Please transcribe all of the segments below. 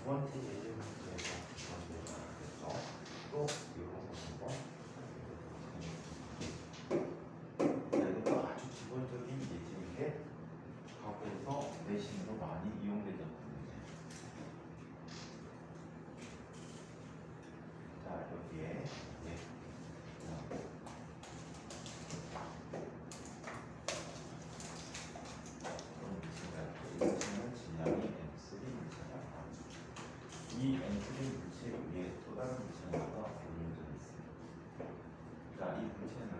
두 번째 예제 문제에서 두 번째 나왔겠죠. 또 이런 거 한번 이것도 아주 기본적인 예제인데 과거에서 내신으로 많이 이용되던 문제. 자, 여기에 이 N3 물체 위에 또 다른 물체 하나가 올려져 있습니다. 자, 이 물체는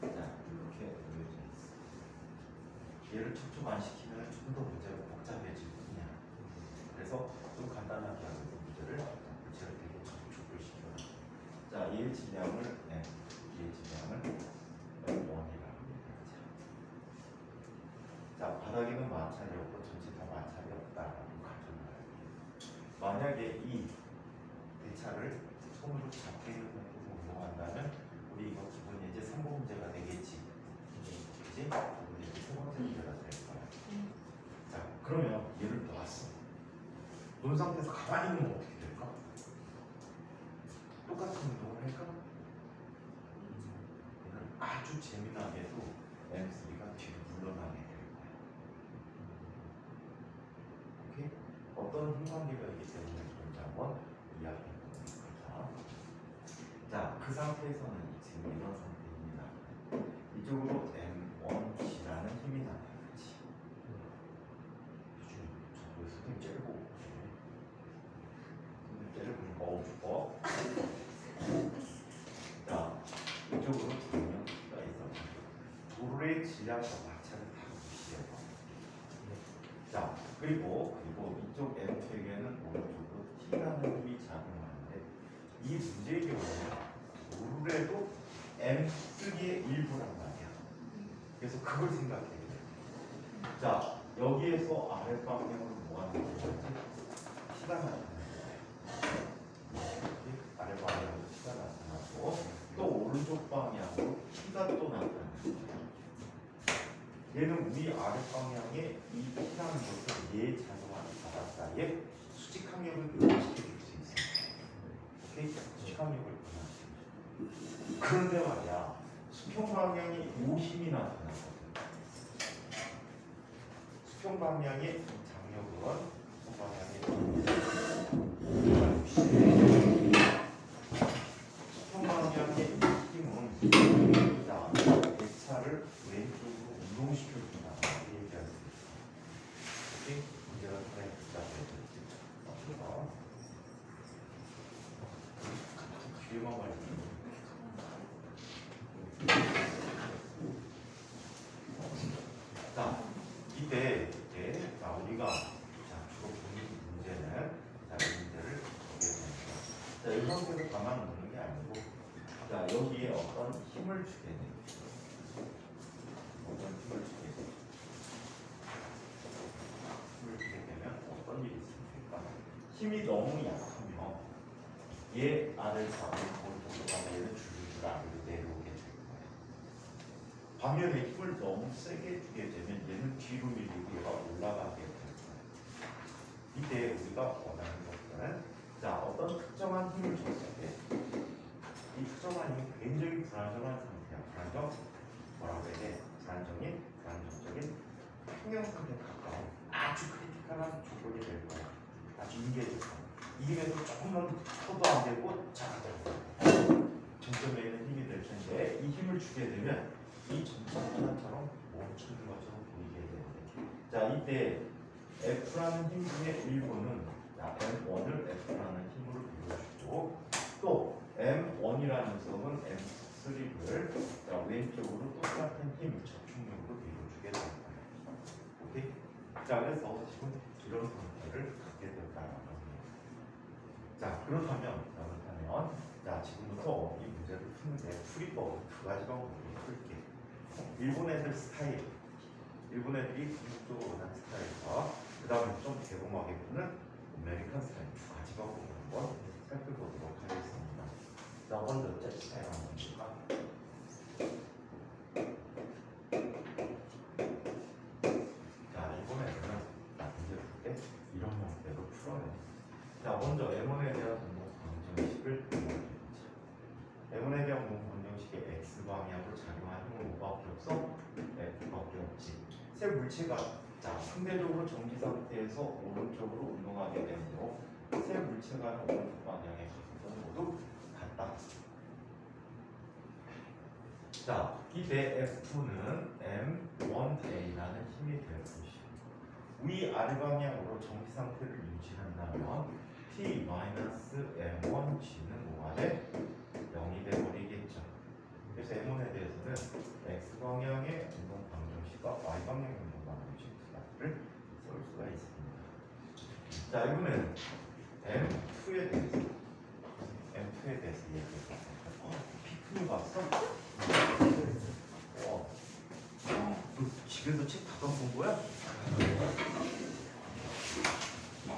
자, 이렇게 올려져 있습니다. 얘를 촉촉 안 시키면 좀 더 문제가 복잡해질 뿐이야. 그래서 좀 간단하게 하고 문제를 되게 촉촉을 시켜요. 자, 얘의 질량을 M1이라고 얘기하죠. 자, 바닥에는 마찰이 없고 전체 다 마찰이 없다라고 가정을 할게요. 만약에 이 대차를 손으로 잡게 해놓고 운동한다면 우리 이거 기본 예제 3번 문제가 되겠지. 그치? 기본 예제 세 번째 문제가 될 거야. 자, 그러면 얘를 놨어. 놓은 상태에서 가만히 있는 건 어떻게 될까? 똑같은 운동을 할까? 얘는 아주 재미나게도 M3가 뒤로 물러나게 될 거야. 오케이? 어떤 힘관계가 있기 때문에 그런지 한번 이야기해 보겠습니다. 자, 그 상태에서는 지금 이런 상태입니다. 이쪽으로 M1G라는 힘이 나타나지. 저거 손님 째고 죽어. 자, 이쪽으로 장면기가 있어. 도로의 질량과 마찰을 다 무시해요. 자, 그리고 이쪽 M2에게는 오른쪽으로 T라는 힘이 작용하는데 이 문제의 경우는 도로에도 M3의 일부란 말이야. 그래서 그걸 생각해야 돼. 자, 여기에서 아랫방향으로 뭐가 나타나지? T가 나타나요. 아랫방향으로 T가 나타나고 또 오른쪽 방향으로 T가 또 나타나요. 얘는 위 아랫방향에 이 T라는 것을 얘 작용하는 바닥 사이에 수직항력을 변화시켜 줄 수 있어요. 오케이? 수직항력을 변화시켜 줘. 그런데 말이야, 수평 방향이 요 힘이 나타나거든. 수평 방향의 이 장력은 수평 방향의 힘은 자, 대차를 왼쪽으로 운동시켜준다. 이렇게 얘기할 수 있어요. 오케이? 문제가 상당히 복잡해요. 뒤에만 말해주세요. 자, 이때 자, 우리가 주로 보는 문제는 이 문제를 보게 됩니다. 자, 이 상태로 가만 놓는 게 아니고 자, 여기에 어떤 힘을 주게 됩니다. 어떤 힘을 주게 됩니다. 힘을 주게 되면 어떤 일이 있습니까? 힘이 너무 약하면 얘 아래를 잡고 오른쪽으로 가면 얘는 줄줄 아래로 내려오게 될 거예요. 반면에 힘을 너무 세게 주게 되면 얘는 뒤로 밀리고 얘가 올라가게 될 거예요. 이때 우리가 원하는 것들은 자, 어떤 특정한 힘을 줬을 때 이 특정한 힘이 굉장히 불안정한 상태야. 불안정? 뭐라고 해야 돼? 불안정인, 불안정적인 평형 상태에 가까운 아주 크리티컬한 조건이 될 거야. 아주 인계될 거야. 이 힘에서 조금만 커도 안 되고 작아져. 점점에 있는 힘이 될 텐데 이 힘을 주게 되면 이 점점 하나처럼 멈추는 것처럼 보이게 되는데 자, 이때 F라는 힘 중에 일부는 M1을 F라는 힘으로 밀어주고 또 M1이라는 놈은 M3를 왼쪽으로 똑같은 힘, 적중력으로 밀어주게 될 거예요. 오케이? 자, 그래서 지금 이런 상태를 갖게 됐다는 겁니다. 자, 그렇다면 자, 지금부터 이 문제를 푸는데 풀이법 두 가지 방법으로 풀게. 일본 애들 스타일, 일본 애들이 궁극적으로 원하는 스타일과 그 다음에 좀 대범하게 푸는 아메리칸 스타일 두 가지 방법으로 한번 살펴보도록 하겠습니다. 자, 먼저 스타일 한번 볼까? 자, 먼저 M1에 대한 운동 방정식을 배워보자. M1에 대한 운동 방정식의 X 방향으로 작용하는 건 뭐밖에 없어? F밖에 없지. 새 물체가 자 상대적으로 정지 상태에서 오른쪽으로 운동하게 되므로 새 물체가 오른쪽 방향의 각도는 모두 같다. 자, 이내 F는 M1A라는 힘이 될 것이고 위 아래 방향으로 정지 상태를 유지한다면 T-M1G는 뭐가 돼? 0이 돼버리겠죠. 그래서 M1에 대해서는 X 방향의 운동 방정식과 Y 방향의 운동 방정식 두 가지를 쏠 수가 있습니다. 자, 이번에는 M2에 대해서 얘기해볼게요. 피크닉 왔어? 너 집에서 책 다 갖고 온 거야? 오.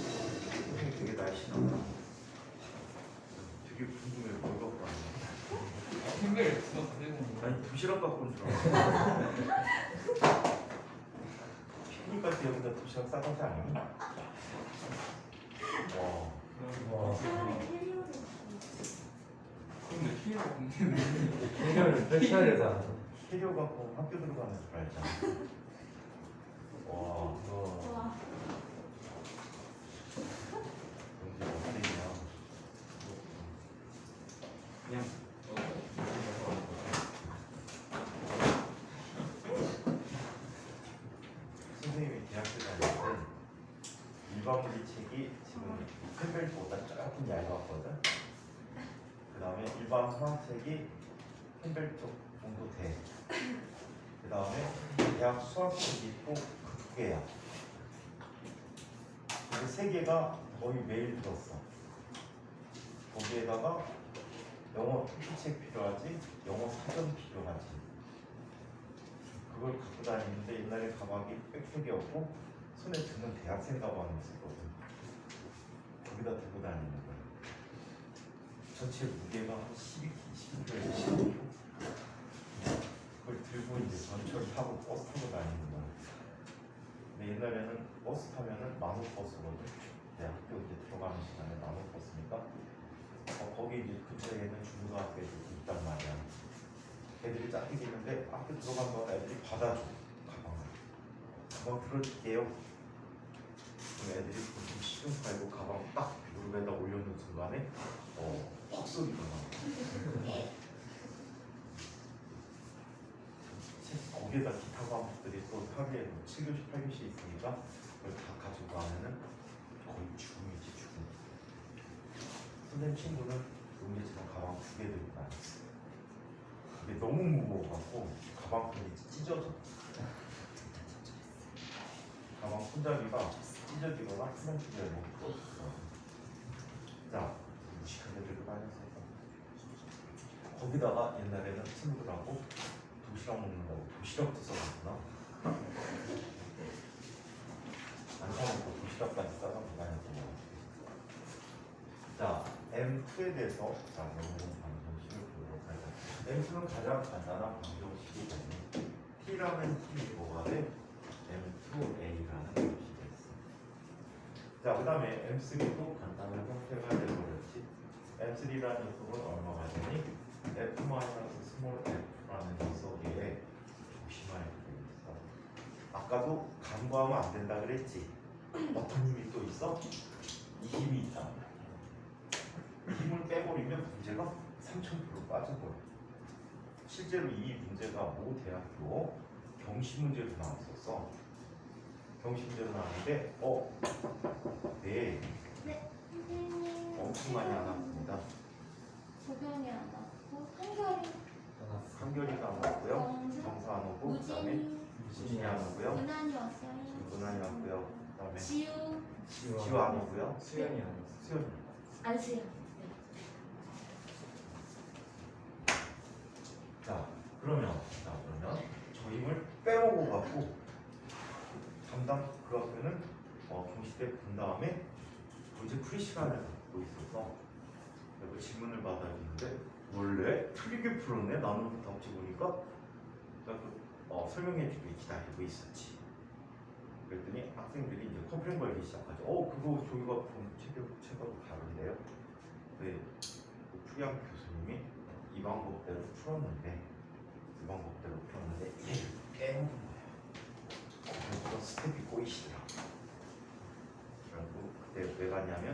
선생님 되게 날씬하다. 되게 궁금해. 뭘 갖고 왔냐? 햄버거 그거 가지고 온 거. 아니 도시락 갖고 온 줄 알았어. 피크닉 갈 때 여기다 도시락 싸가지 않니? 와. 근데 키가 없는데. 해결을 펼쳐야 되잖아. 캐리어 갖고 학교 들어가는 줄 알잖아. 와. 와. 근데 어디냐? 그냥 선생님이 대학교 다닐 때 일반물리 책이 지금 펜벨보다 조금 얇았거든. 그 다음에 일반 화학책이 펜벨 쪽 정도 돼. 그 다음에 대학 수학책이 또 그 2개야. 근데 3개가 거의 매일 들었어. 거기에다가 영어 필기책 필요하지, 영어 사전 필요하지. 그걸 갖고 다니는데 옛날에 가방이 백팩이었고 손에 드는 대학생 가방이 있었거든. 거기다 들고 다니는 거야. 전체 무게가 한 12kg, 12kg. 그걸 들고 이제 전철 타고 버스 타고 다니는 거야. 근데 옛날에는 버스 타면은 나눗버스거든. 대학교 이제 들어가는 시간에 나눗버스니까 거기 이제 근처에 있는 중고등학교 애들이 있단 말이야. 애들이 짝짝이 있는데 학교 들어가면 애들이 받아줘. 가방 들어줄게요. 그럼 애들이 무슨 시중 팔고 가방 딱 무릎에다 올려놓은 순간에 확 소리가 나. 거기에다 기타 과목들이 또 하루에 7교시, 8교시 있으니까 그걸 다 가지고 가면은 거의 죽음이지 죽음. 선생님 친구는 용재처럼 가방 2개 들고 다녔어. 그게 너무 무거워갖고 가방끈이 찢어져. 가방 손잡이가 찢어지거나 풀렁풀렁 먹고 있어. 자, 무식하게 들고 다녔었어. 거기다가 옛날에는 친구들하고 도시락 먹는다고 도시락도 써봤구나. 안 사먹고 도시락까지 싸가지고 다녔던 거 같아. 자, M2에 대해서 자, 영어 방정식을 보도록 하자. M2는 가장 간단한 방정식이 되는 T라는 힘이 뭐가 돼? M2A라는 것이 됐어. 자, 그 다음에 M3도 간단한 형태가 되어버렸지. M3라는 녀석은 얼마가 되니? F-스몰 f라는 녀석에 조심해야 되겠어. 아까도 간과하면 안 된다 그랬지. 어떤 힘이 또 있어? 이 힘이 있단 말이야. 이 힘을 빼버리면 문제가 3000% 빠져버려. 실제로 이 문제가 모 대학교 경시 문제로 나왔었어. 경시 문제로 나왔는데 네. 네, 선생님. 엄청 많이 안 왔습니다. 조변이 안 왔고, 한결이, 한결이가 안 왔고요. 정사 안 오고, 그 다음에 우진이, 진이 안 오고요. 은한이 왔어요. 문안이 왔고요. 그 다음에 지우, 지우 안 오고요. 수연이 안 왔어. 수연이. 안수요. 네. 자, 그러면 저 힘을 빼먹어 갖고 담당 그 학교는 경시 때 본 다음에 문제 풀이 시간을 갖고 있어서 내가 질문을 받아주는데 원래 틀리게 풀었네. 나는 답지 보니까 내가 설명해주기 기다리고 있었지. 그랬더니 학생들이 이제 컴플레인 걸기 시작하죠. 그거 저희가 본 책하고 다른데요. 그 풀이학 교수님이 이 방법대로 풀었는데 얘를 빼먹은 거야. 그래서 스텝이 꼬이시더라고. 그래갖고 그때 왜 갔냐면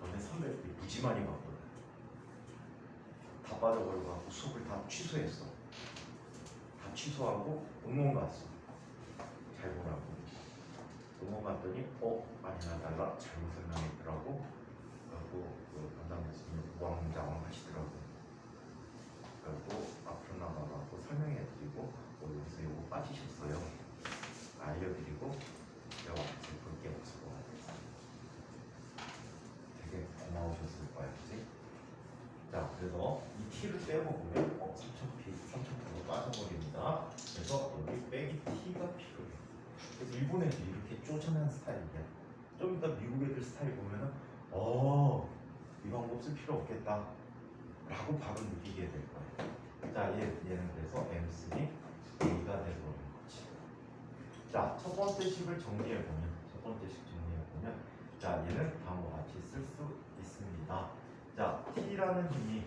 너네 선배들이 무지 많이 갔거든. 다 빠져버려갖고 수업을 다 취소했어. 다 취소하고 응원 갔어. 잘 보라고. 응원 갔더니 많이 나달라 잘못 설명했더라고. 그리고 그 담당 교수님 우왕좌왕 하시더라고. 그리고 앞으로 나가갖고 설명해드리고 여기서 요거 빠지셨어요. 알려드리고 내가 지금 볼게 없을 것 같아서 되게 고마우셨을 거야, 그치? 자, 그래서 이 t를 빼먹으면 3,000% 빠져버립니다. 그래서 여기 빼기 t가 필요해. 그래서 일본 애들 이렇게 쪼잔한 스타일이야. 좀 이따 미국 애들 스타일 보면은 이 방법 쓸 필요 없겠다 라고 바로 느끼게 될 거예요. 자, 얘는 그래서 M3 A가 되버린 거지. 자, 첫 번째 식을 정리해보면 자, 얘는 다음과 같이 쓸 수 있습니다. 자, T라는 힘이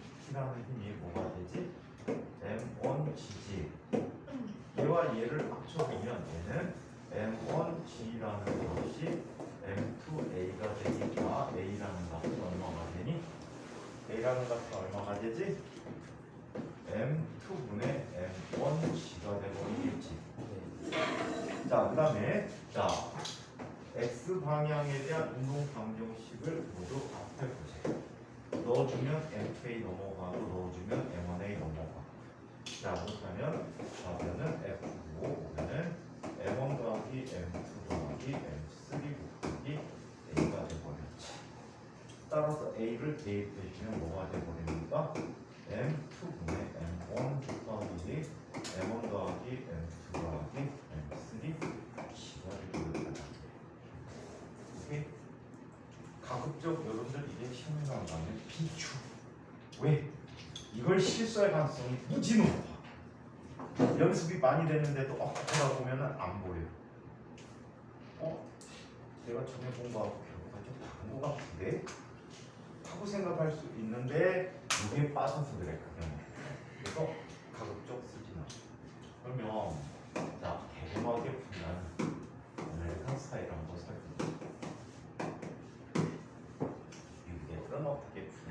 뭐가 되지? M1G지. 얘와 얘를 합쳐보면 얘는 M1G라는 것이 M2A가 되니까 A라는 값은 얼마가 되니? A라는 값은 얼마가 되지? M2분의 M1G가 되버리겠지. 자, 그 다음에 X 방향에 대한 운동 방정식을 모두 앞에 보세요. 넣어주면 M2A 넘어가고 넣어주면 M1A 넘어가. 자, 그렇다면 좌변은 F고 우변은 M1 더하기 M2 더하기 M3 곱하기 A가 되버렸지. 따라서 A를 대입해주면 뭐가 되버립니까? M2분의 M1 더하기 M1 더하기 M2 더하기 M3 G가 되버렸다. 오케이? 가급적 여러분들 이게 시험에 나온다면 비추. 왜? 이걸 실수할 가능성이 무지 높아. 연습이 많이 되는데도 하다 보면은 안 보여. 내가 전에 공부하고 결과가 좀 다른 것 같은데? 하고 생각할 수 있는데 이게 빠져서 그래. 그래서 가급적 쓰지 마. 그러면 자, 대범하게 풀면 오늘 스타일 한번 살펴보자. 이게 어떻게 푸냐?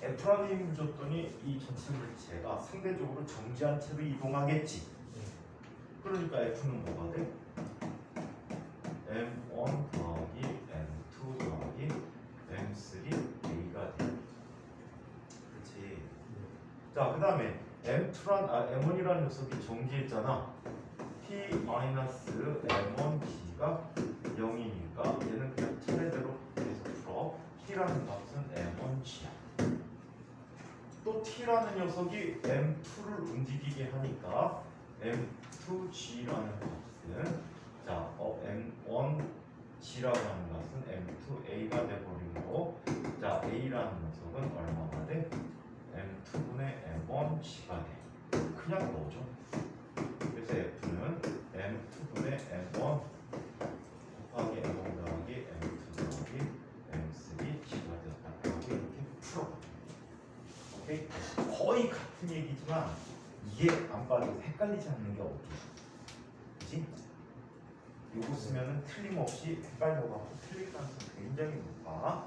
F라는 힘을 줬더니 이 전체 물체가 상대적으로 정지한 채로 이동하겠지. 그러니까 F는 뭐가 돼? M1 더하기 M2 더하기 M3 A가 돼. 그렇지. 자, 그 다음에 M1이라는 녀석이 정지했잖아. T-M1G가 0이니까 얘는 그냥 차례대로 계속 풀어. T라는 값은 M1G야. 또 T라는 녀석이 M2를 움직이게 하니까 M2G라는 값은 M1G라고 하는 값은 M2A가 돼버리고 자, A라는 녀석은 얼마가 돼? M2분의 M1G가 돼. 그냥 넣어줘. 그래서 F는 M2분의 M1 곱하기 M1 더하기 M2 더하기 M3G가 되었다. 이렇게 풀어. 오케이? 거의 같은 얘기지만 이게 안 빠져서 헷갈리지 않는 게 어디야? 그치? 요거 쓰면은 틀림없이 헷갈려가지고 틀릴 가능성이 굉장히 높아.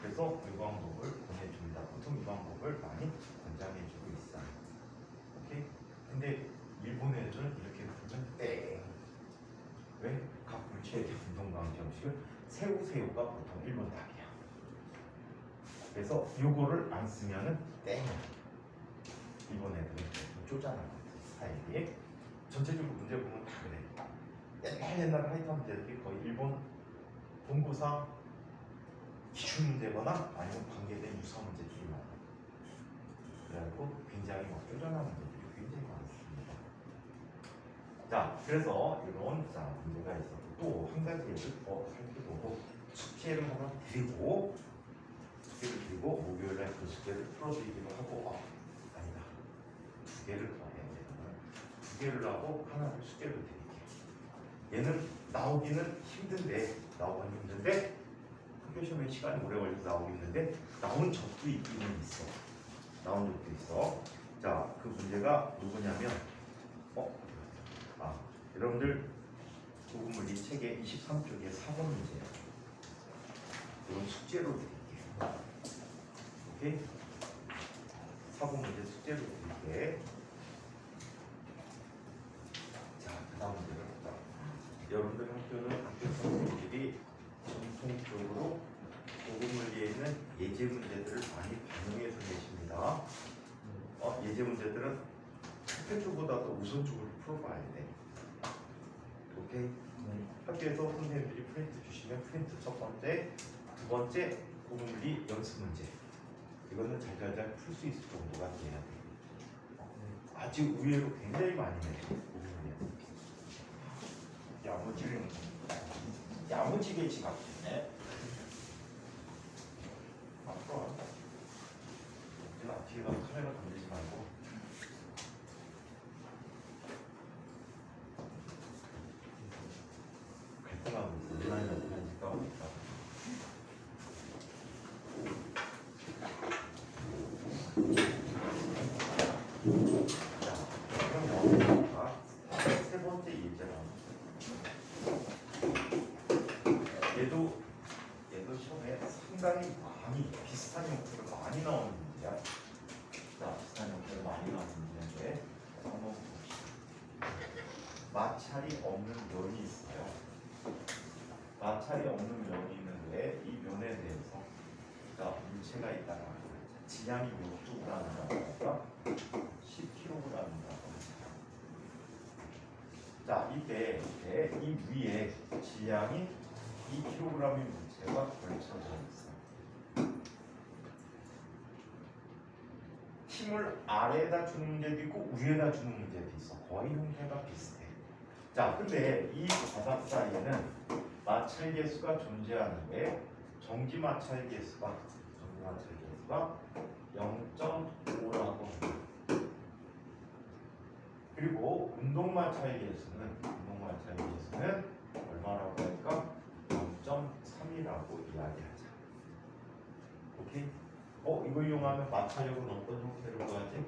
그래서 이 방법을 권해줍니다. 보통 이 방법을 많이 권장해주고 있어. 오케이? 근데 일본 애들은 이렇게 풀면 땡. 왜? 각 물체에 대한 운동방정식을 세우세요가 보통 1번 답이야. 그래서 요거를 안 쓰면은 땡. 일본 애들은 쪼잔한 스타일이. 전체적으로 문제 보면 다 그래. 옛날 하이탄 문제들이 거의 일본 본고사 기출 문제거나 아니면 관계된 유사 문제들이 많아. 그래갖고 굉장히 쪼잔한 문제들이 굉장히 많습니다. 자, 그래서 이런 문제가 있었고 또 한 가지를 살펴보고 숙제를 하나 드리고 숙제를 드리고 목요일날 그 숙제를 풀어드리기로 하고 아니다. 2개를 더 해야 되잖아. 2개를 하고 하나를 숙제를 드릴게요. 얘는 나오기는 힘든데 학교 시험에 시간이 오래 걸려서 나오기 힘든데 나온 적도 있기는 있어. 나온 적도 있어. 자, 그 문제가 누구냐면 여러분들 고급물리 책의 23쪽에 4번 문제예요. 이건 숙제로 드릴게요. 오케이? 4번 문제 숙제로 드릴게. 자, 그 다음 문제를 볼까? 여러분들 학교는 학교 선생님들이 전통적으로 고급물리에 있는 예제 문제들을 많이 반영해서 내십니다. 예제 문제들은 학교보다도 우선적으로 풀어봐야 돼. 오케이? 학교에서 선생님들이 프린트 주시면 프린트 첫 번째, 두 번째 고급물리 연습 문제. 이거는 잘잘잘 풀 수 있을 정도가 돼야 돼. 아주 의외로 굉장히 많이 내. 고급물리. 야무지게 지각했네. 앞으로 뒤에 가서 카메라 던지지 말고. 갈등하고 있어. 누나는 편집가 오니까. 자, 그럼 여기다가 세 번째 예제라. 얘도 시험에 상당히 많이 비슷한 형태로 많이 나오는 문제야. 자, 비슷한 형태로 많이 나오는 문제인데 한번 봅시다. 마찰이 없는 면이 있어요. 마찰이 없는 면이 있는데 이 면에 대해서 물체가 있다고 합니다. 지량이 몇 kg이라고 할까? 10kg이라고 합니다. 자, 이때 이 위에 질량이 2kg의 물체가 걸쳐져 있어요. 힘을 아래에다 주는 문제도 있고 위에다 주는 문제도 있어. 거의 형태가 비슷해. 자, 근데 이 바닥 사이에는 마찰 계수가 존재하는데 정지 마찰 계수가 0.5라고 합니다. 그리고 운동 마찰 계수는 얼마라고 할까? 0.3이라고 이야기하자. 오케이? 이거 이용하면 마찰력은 어떤 형태로 구하지?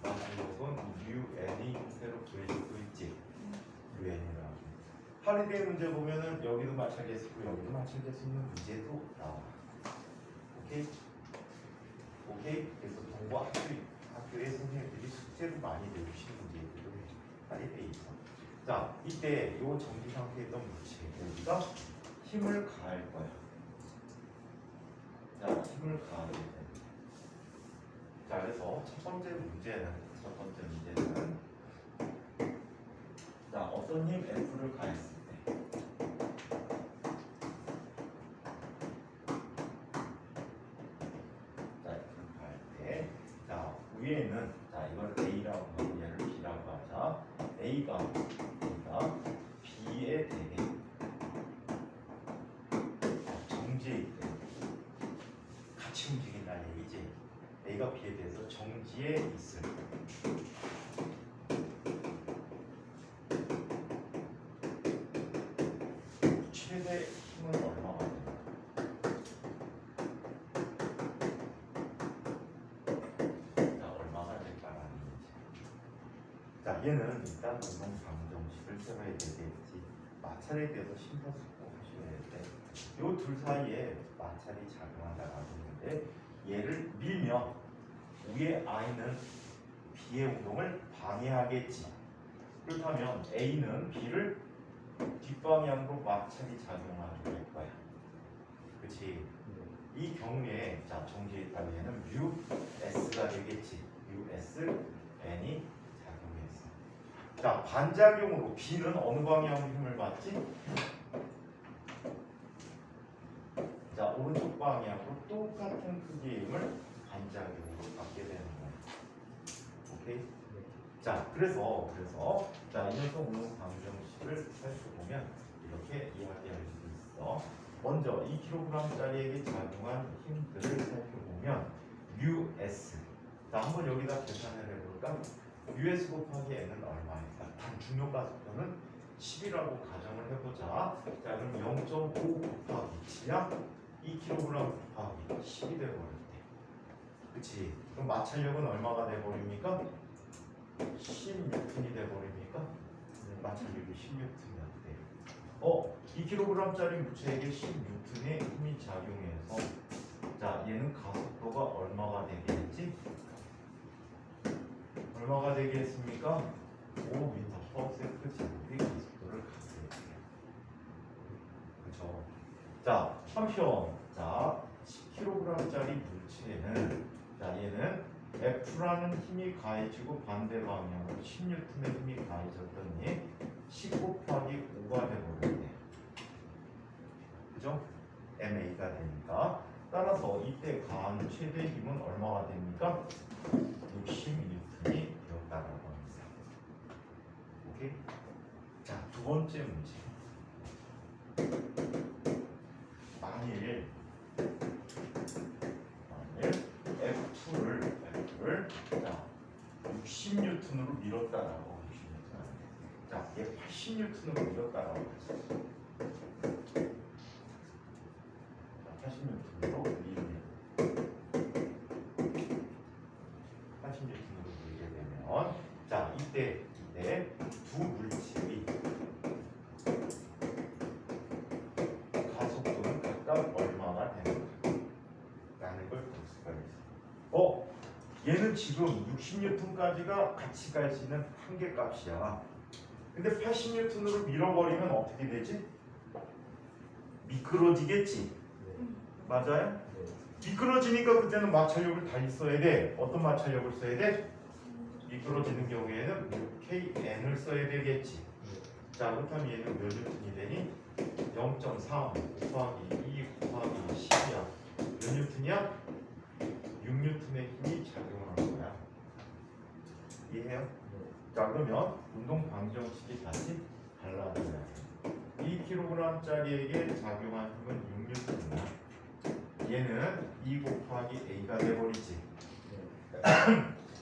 마찰력은 UN이 형태로 구해질 수 있지. UN이라고. 하리데이 문제 보면은 여기도 마찰 계수고 여기도 마찰 계수 있는 문제도 나와. 오케이? 그래서 동부 학교의 선생님들이 숙제로 많이 내주시는 문제들을 하리데이에서. 자, 이때 이 정지 상태에 있던 물체 여기가 힘을 가할 거야. 자, 힘을 가하게 돼. 자, 그래서 첫 번째 문제는 자, 어떤 힘 F를 가했을 때 위에는 이걸 A라고 하고 얘를 B라고 하자. A가 B에 대해 정지해 있대. 같이 움직인다는 얘기지. A가 B에 대해서 정지해 있을 최대 힘은 얼마가 됩니까? 자, 얘는 일단 운동 방정식을 써야 되겠지. 마찰에 대해서 심사숙고하셔야 돼. 요 둘 사이에 마찰이 작용한다라고 했는데 얘를 밀면 위에 I는 B의 운동을 방해하겠지. 그렇다면 A는 B를 뒷방향으로 마찰이 작용하게 될 거야. 그렇지? 이 경우에 정지에 있다면 얘는 뮤 S가 되겠지. 뮤 S N이 자, 반작용으로 B는 어느 방향으로 힘을 받지? 자, 오른쪽 방향으로 똑같은 크기의 힘을 반작용으로 받게 되는 거예요. 오케이? 자, 그래서 자, 이 녀석 운동 방정식을 살펴보면 이렇게 이야기할 수 있어. 먼저 2kg짜리에게 작용한 힘들을 살펴보면 μs. 자, 한번 여기다 계산을 해볼까? μs 곱하기 n은 얼마일까? 단 중요가속도는 10이라고 가정을 해보자. 자, 그럼 0.5 곱하기 지압 2kg 곱하기 10이 되어버렸대. 그치? 그럼 마찰력은 얼마가 돼버립니까? 16톤이 돼버립니까? 마찰력이 16톤이었대. 2kg짜리 물체에게 16톤의 힘이 작용해서 자, 얘는 가속도가 얼마가 되겠지? 얼마가 되겠습니까? 5m/s 제곱이 가속도를 갖게 돼요. 그렇죠? 자, 한편 자 10kg짜리 물체는 자 얘는 F라는 힘이 가해지고 반대 방향으로 16톤의 힘이 가해졌더니 10 곱하기 5가 되버렸네. 그죠? MA가 되니까 따라서 이때 가한 최대 힘은 얼마가 됩니까? 60N이 되었다라고 합니다. 오케이? 자, 두 번째 문제. 만일 F를 자 60N으로 밀었다라고 60N. 자, 얘 80N으로 밀었다라고 했어. 자, 80N으로 밀면 80N으로 밀게 되면 자, 이때 두 물질이 가속도는 각각 얼마나 되는가 라는 걸 볼 수가 있어. 얘는 지금 60N까지가 같이 갈 수 있는 한계값이야. 근데 80N으로 밀어버리면 어떻게 되지? 미끄러지겠지. 맞아요? 미끄러지니까 그때는 마찰력을 다 써야 돼. 어떤 마찰력을 써야 돼? 미끄러지는 경우에는 6KN을 써야 되겠지. 자, 그렇다면 얘는 몇 뉴턴이 되니? 0.3 곱하기 2 곱하기 10이야. 몇 뉴턴이야? 6뉴턴의 힘이 작용하는 거야. 이해해요? 자, 그러면 운동 방정식이 다시 달라져야 돼. 2kg짜리에게 작용한 힘은 6뉴턴이야. 얘는 2 곱하기 A가 돼버리지.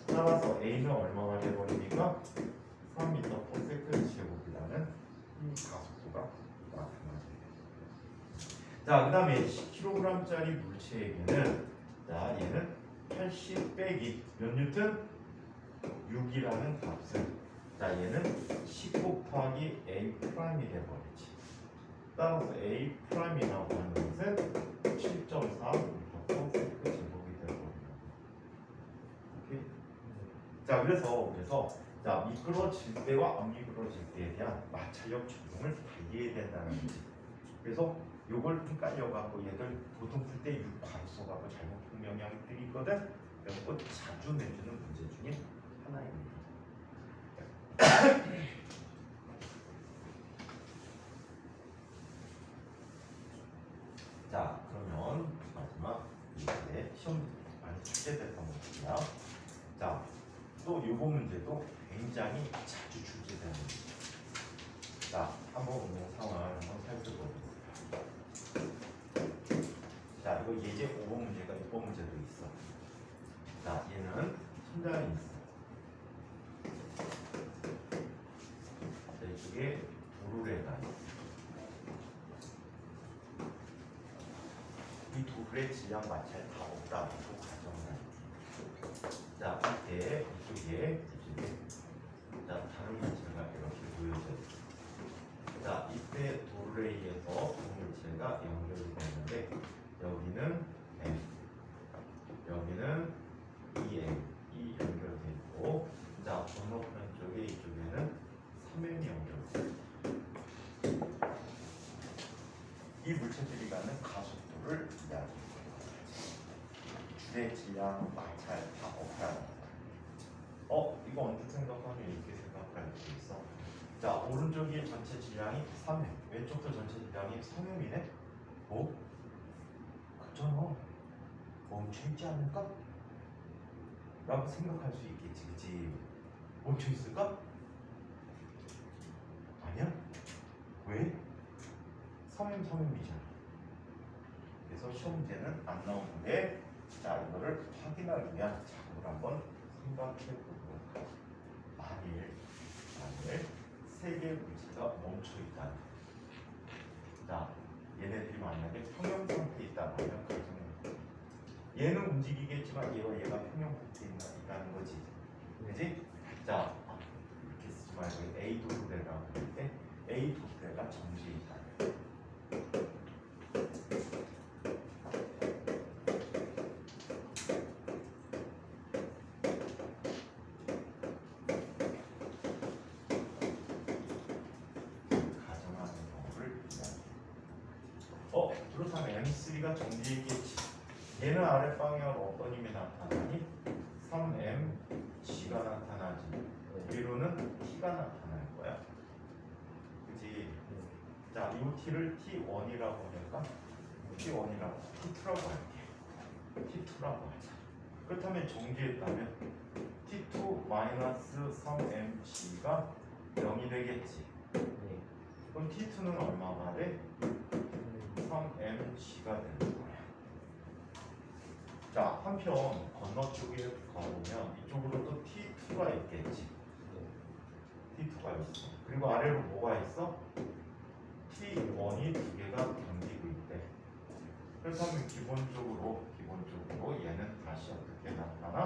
따라서 A는 얼마가 돼버립니까? 3m/s 제곱이라는 이 가속도가 나타나게 됩니다. 자, 그 다음에 10kg짜리 물체에게는 자, 얘는 80 빼기 몇 뉴턴? 6이라는 값을 자, 얘는 10 곱하기 A 프라임이 돼버리지. 따라서 A 프라임이라고 하는 것은 7.4m/s 제곱이 되어버립니다. 오케이? 자, 그래서 자, 미끄러질 때와 안 미끄러질 때에 대한 마찰력 적용을 달리해야 된다는 거지. 그래서 요걸 헷갈려갖고 얘들 보통 풀 때 6 가로써갖고 잘못 푼 영향들이 있거든. 이런 거 자주 내주는 문제 중에 하나입니다. 자, 그러면 마지막 이제 시험 많이 출제됐던 문제야. 자, 또 요거 문제도 굉장히 자주 출제되는 문제. 자, 한번 운동 상황을 한번 살펴보겠습니다. 자, 이거 예제 5번 문제가 6번 문제도 있어. 자, 얘는 천장이 있어. 자, 이쪽에 도르래가 있어. 이 도르래 질량 마찰 다 없다고 가정을 할게. 자, 이때 이쪽에 자, 다른 물체가 이렇게 보여져 있어. 자, 이때 도르래에서 동물체가 연결이 되는데 여기는 M, 여기는 EM, 이 연결돼 있고, 자, 건너편 쪽에 이쪽에는 3M이 연결돼 있고, 이 물체들이 가는 가속도를 이야기해요. 주의 질량, 마찰 다 없다는 거. 이거 언제 생각하면 이렇게 생각할 수 있어. 자, 오른쪽이 전체 질량이 3M, 왼쪽도 전체 질량이 3M이네. 그렇잖아. 멈춰있지 않을까? 라고 생각할 수 있겠지, 그치? 멈춰있을까? 아니야? 왜? 3M, 3M이잖아. 시험 문제는 안 나오는데 자 이거를 확인하기 위한 작업을 한번 생각해 보도록 하죠. 만일 세 개의 물체가 멈춰 있다. 자 얘네들이 만약에 평형 상태에 있다면 가정해. 얘는 움직이겠지만 얘와 얘가 평형 상태에 있다는 거지. 그지? 자 이렇게 쓰지 말고 A 도그래라고 할 때 A 도그래가 정지해 있다. 가정하는 경우를 그렇다면 M3가 정지했겠지. 얘는 아랫방향으로 어떤 힘이 나타나니? 3mg가 나타나지. 위로는 t가 나타날 거야. 그치? 자, 이 t를 t1이라고 할까? t1이라고, t2라고 할게. t2라고 하자. 그렇다면 정지했다면 t2-3mg가 0이 되겠지. 그럼 t2는 얼마가 돼? 3mg가 되는 거야. 자, 한편 건너쪽에 가보면 이쪽으로 또 t2가 있겠지. t2가 있어. 그리고 아래로 뭐가 있어? t1이 두 개가 견디고 있대. 그렇다면 기본적으로 얘는 다시 어떻게 나타나?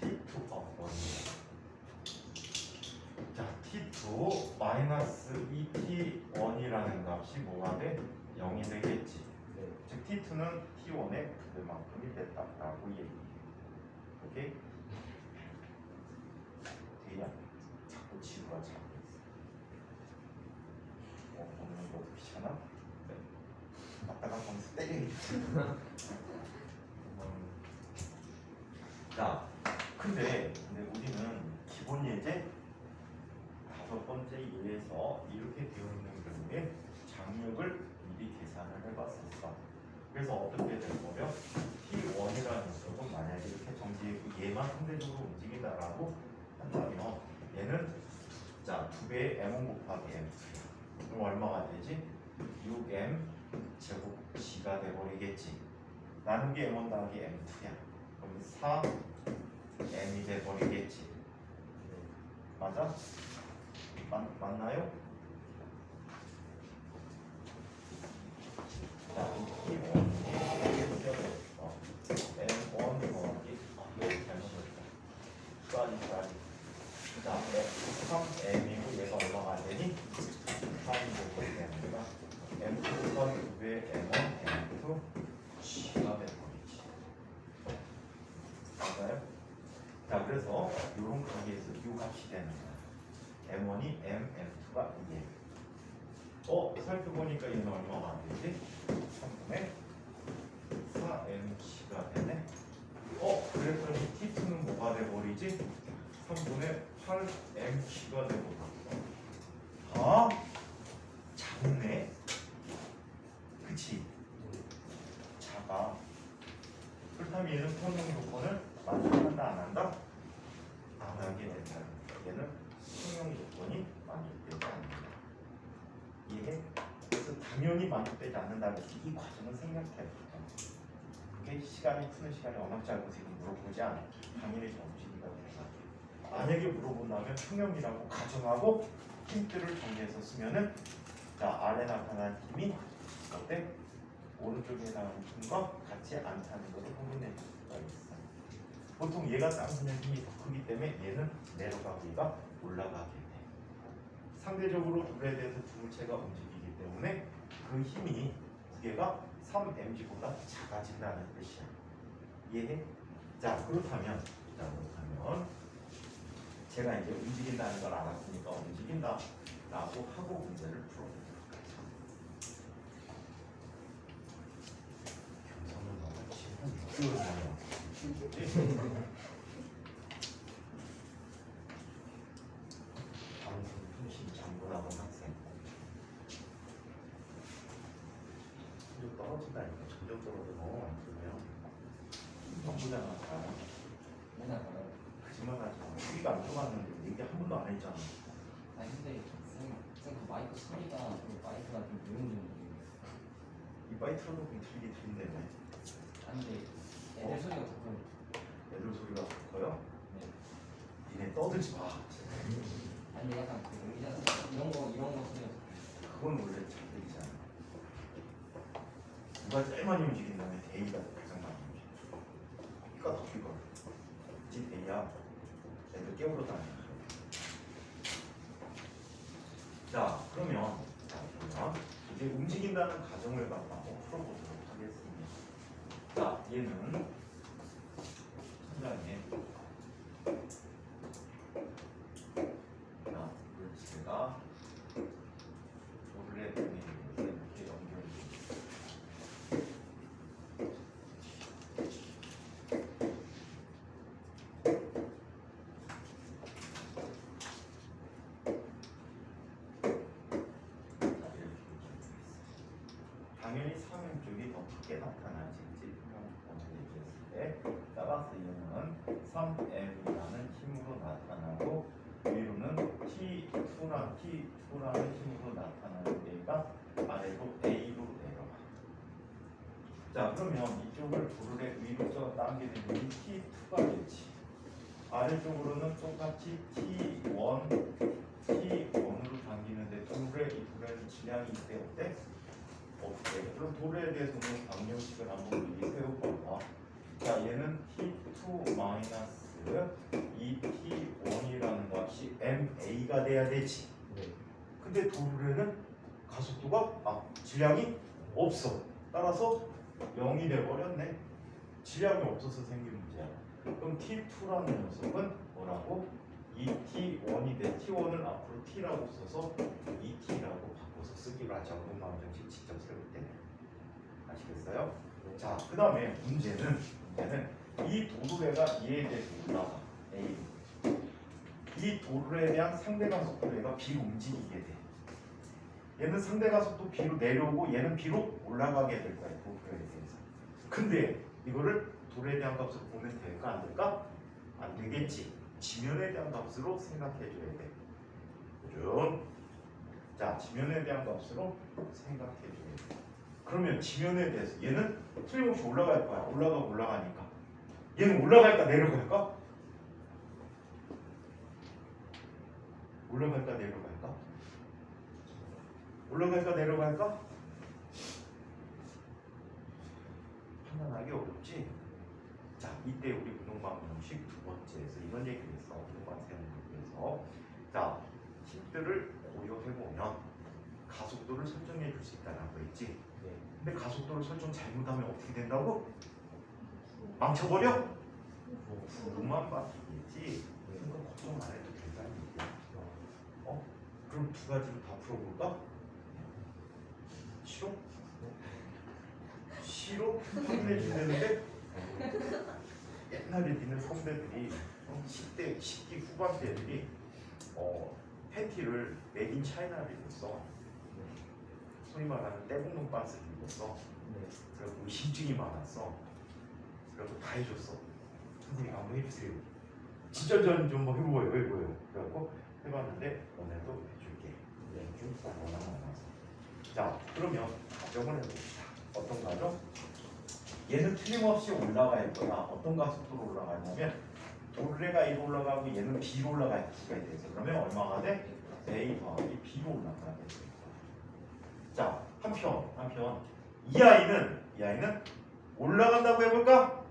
t2가 1이야. 자, t2 마이너스 2t1이라는 값이 뭐가 돼? 0이 되겠지. 즉 t2는 t1의 2배만큼이 됐다라고 얘기해. 오케이? 되냐? 자꾸 지우가 자꾸 있어. 먹는 것도 귀찮아? 네. 맞다가 거기서 때려야지. 자, 근데 우리는 기본 예제 5번째 예에서 이렇게 되어 있는 경우에 장력을 미리 계산을 해봤었어. 그래서 어떻게 될 거며? T1이라는 녀석은 만약에 이렇게 정지했고 얘만 상대적으로 움직인다라고 한다면 얘는 자 2배의 M1 곱하기 M2야. 그럼 얼마가 되지? 6M 제곱 G가 돼버리겠지. 나누기 M1 더하기 M2야. 그럼 4M이 돼버리겠지. 맞아? 맞나요? 자, 이 T1이 M1 더하기 여기 잘못했다. 까지. 자, 3M이고 얘가 얼마가 되니? 3이고 되니까 M2 곱하기 2배의 M1, M2 G가 돼버리지. 맞아요? 자, 그래서 이런 관계에서 이 값이 되는 거야. M1이 M, M2가 2에 살펴보니까 얘는 얼마가 안 되지? 3분의 4mc가 되네. 그랬더니 T2는 뭐가 돼버리지? 3분의 8mc가 돼버렸어. 작네. 그치? 작아. 그렇다면 얘는 평형 조건을 만족한다 안 한다? 안 하게 된다. 얘는 평형 조건이 만족되지 않는다. 이해? 그래서 당연히 만족되지 않는다는 이 과정을 생각해야 돼요. 그게 시간이 푸는 시간이 워낙 짧아서 물어보지 않아. 당연히 정신이가 된다. 만약에 물어본다면 평형이라고 가정하고 힌트를 정리해서 쓰면은 자 아래 나타난 힘이 어때? 오른쪽에 나오는 힘과 같이 않다는 것을 확인해 줄 수가 있어. 보통 얘가 땅그는 힘이 더 크기 때문에 얘는 내려가고 얘가 올라가게 돼. 상대적으로 둘에 대해서 두 물체가 움직이기 때문에 그 힘이 무게가 3mg보다 작아진다는 뜻이야. 이해해? 자 그렇다면 제가 이제 움직인다는 걸 알았으니까 움직인다 라고 하고 문제를 풀어보도록 하죠. 경선은 너무 지금 6개월이네요. 방송 통신 장군하고 학생 점점 떨어진다니까. 점점 떨어져. 너무 많이 들어요. 정부잖아. 맨날 가요. 거짓말하지 마. 우리가 안 들어갔는데 얘기 한 번도 안 했잖아. 아니 근데 쌤 그 마이크 소리가 그 마이크가 좀 조용조용 들리고 이빨이 틀어놓고 틀리게 틀린다며. 안돼. 애들 소리가 더 커요. 애들 소리가 커요? 네. 니네 떠들지 마. 안돼 약간 그 의자 이런 거 소리가 더 커요. 그건 원래 잘 들리잖아. 누가 제일 많이 움직인다면 대이가 가장 많이 움직여. 이가 더 길거든. 그치 대이야. 애들 깨우러 다녀. 자 그러면 이제 움직인다는 가정을 갖고 한번 풀어보도록 하겠습니다. 자 얘는 천장에 자 물체가 원래 이렇게 연결이 당연히 삼행 쪽이 더 크게 나타나지. 오늘 얘기했을 때 따라서 얘는 3m이라는 힘으로 나타나고 위로는 T2라는 힘으로 나타나는 얘가 아래로 A로 내려가. 자 그러면 이쪽을 도르래 위로 당기는 이 T2가 되지. 아래쪽으로는 똑같이 T1, T1으로 당기는데 도르래 이 도르래는 질량이 있대 어때? 없대. 그럼 도르래에 대해서 오늘 방정식을 한번 미리 세워볼까? 자 얘는 T2 마이너스 이 T1이라는 값이 MA가 돼야 되지. 네. 근데 도르래는 가속도가 질량이 없어. 따라서 0이 돼버렸네. 질량이 없어서 생긴 문제야. 그럼 T2라는 녀석은 뭐라고? 이 T1이 돼. T1을 앞으로 T라고 써서 2T라고 바꿔서 쓰기로 하자. 방정식 직접 세울 때는. 아시겠어요? 자, 그 다음에 문제는 이 도르래가 얘에 대해서 올라가. A. 이 도르래에 대한 상대가속도 얘가 B로 움직이게 돼. 얘는 상대가속도 B로 내려오고 얘는 B로 올라가게 될 거야. 도르래에 대해서. 근데 이거를 도르래에 대한 값으로 보면 될까 안 될까? 안 되겠지. 지면에 대한 값으로 생각해 줘야 돼. 그죠? 자, 지면에 대한 값으로 생각해 줘야 돼. 그러면 지면에 대해서 얘는 틀림없이 올라갈 거야. 올라가니까. 얘는 올라갈까 내려갈까? 올라갈까 내려갈까? 올라갈까 내려갈까? 판단하기 어렵지? 자, 이때 우리 운동방 방식 두 번째에서 이런 얘기를 했어. 운동방 세우는 거에서 자, 힘들을 고려해보면 가속도를 설정해 줄 수 있다라고 했지? 네. 근데 가속도를 설정 잘못하면 어떻게 된다고? 망쳐버려? 구만 바뀌겠지? 그건 걱정 안 해도 된다는 얘기야. 그럼 두 가지로 다 풀어볼까? 싫어? 싫어? 혼내주는데 옛날에 있는 선배들이 10대, 10기 후반대들이 팬티를 메인 차이나를 입었어. 소위 말하는 떼국눈 반스를 입었어. 네. 그리고 의심증이 많았어. 그래서 다 해줬어. 선생님 한번 해주세요. 진짜 좀 해보여요. 그래갖고 해봤는데 오늘도 해줄게. 네. 쭉 원하는 나눠서. 자, 그러면 가정을 해봅시다. 어떤 가정? 얘는 틀림없이 올라갈 거야. 어떤 가속도로 올라가냐면 도르래가 A로 올라가고 얘는 B로 올라갈 수가 돼서 그러면 얼마가 돼? A 더하기 B로 올라가게 돼. 자, 한편 이 아이는 올라간다고 해볼까?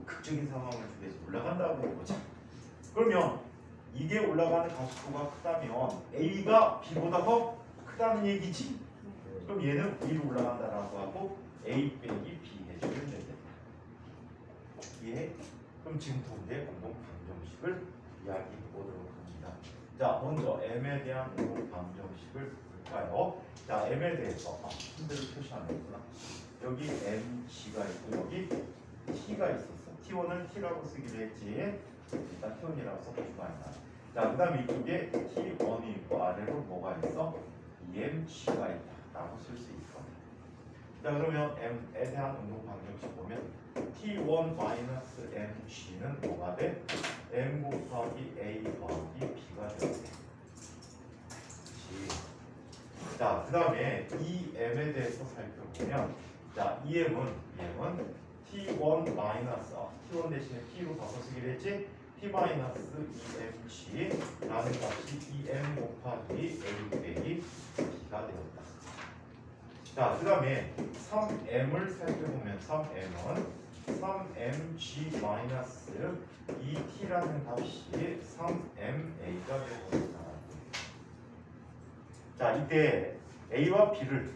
극적인 상황을 주기 위해서 올라간다고 해보자. 그러면 이게 올라가는 가속도가 크다면 A가 B보다 더 크다는 얘기지. 그럼 얘는 위로 올라간다라고 하고 A 빼기 B 해주면 되겠다. 이해해? 그럼 지금부터 이제 운동 방정식을 이야기해 보도록 합니다. 자, 먼저 M에 대한 운동 방정식을 볼까요? 자, M에 대해서 힘들을 표시 안 했구나. 여기 MC가 있고 여기 T가 있었어. T1을 T라고 쓰기로 했지. 일단 T1이라고 써주고 한다. 자, 그 다음에 이쪽에 T1이 있고 아래로 뭐가 있어? EMC가 있다 라고 쓸 수 있어. 자, 그러면 M에 대한 운동 방정식 보면 T1-MC는 뭐가 돼? M 곱하기 A 더하기 B가 되는데. 자, 그 다음에 이 m에 대해서 살펴보면 자, EM은 T1 마이너스 T1 대신에 T로 바꿔 쓰기로 했지? T 마이너스 EMC라는 값이 EM 곱하기 A 빼기 B가 되었다. 자, 그 다음에 3m을 살펴보면 3m은 3mg 마이너스 2t라는 값이 3ma가 되어버린다. 자, 이때 a와 b를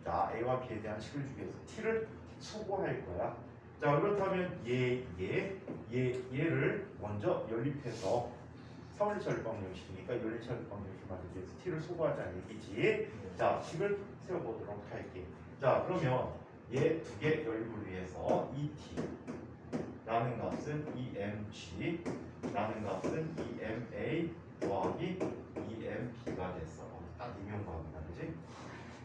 a와 b에 대한 식을 주기 위해서 t를 소거할 거야. 자, 그렇다면 얘를 먼저 연립해서 3월 절방정식이니까 연립 절방정식 만들기 위해서 t를 소거하자는 얘기지. 자, 식을 세워보도록 할게. 자, 그러면 얘 두 개 연립을 위해서 2t라는 값은 2mg라는 값은 2ma 더하기 2mb가 됐어. 딱 이명박이다, 그지?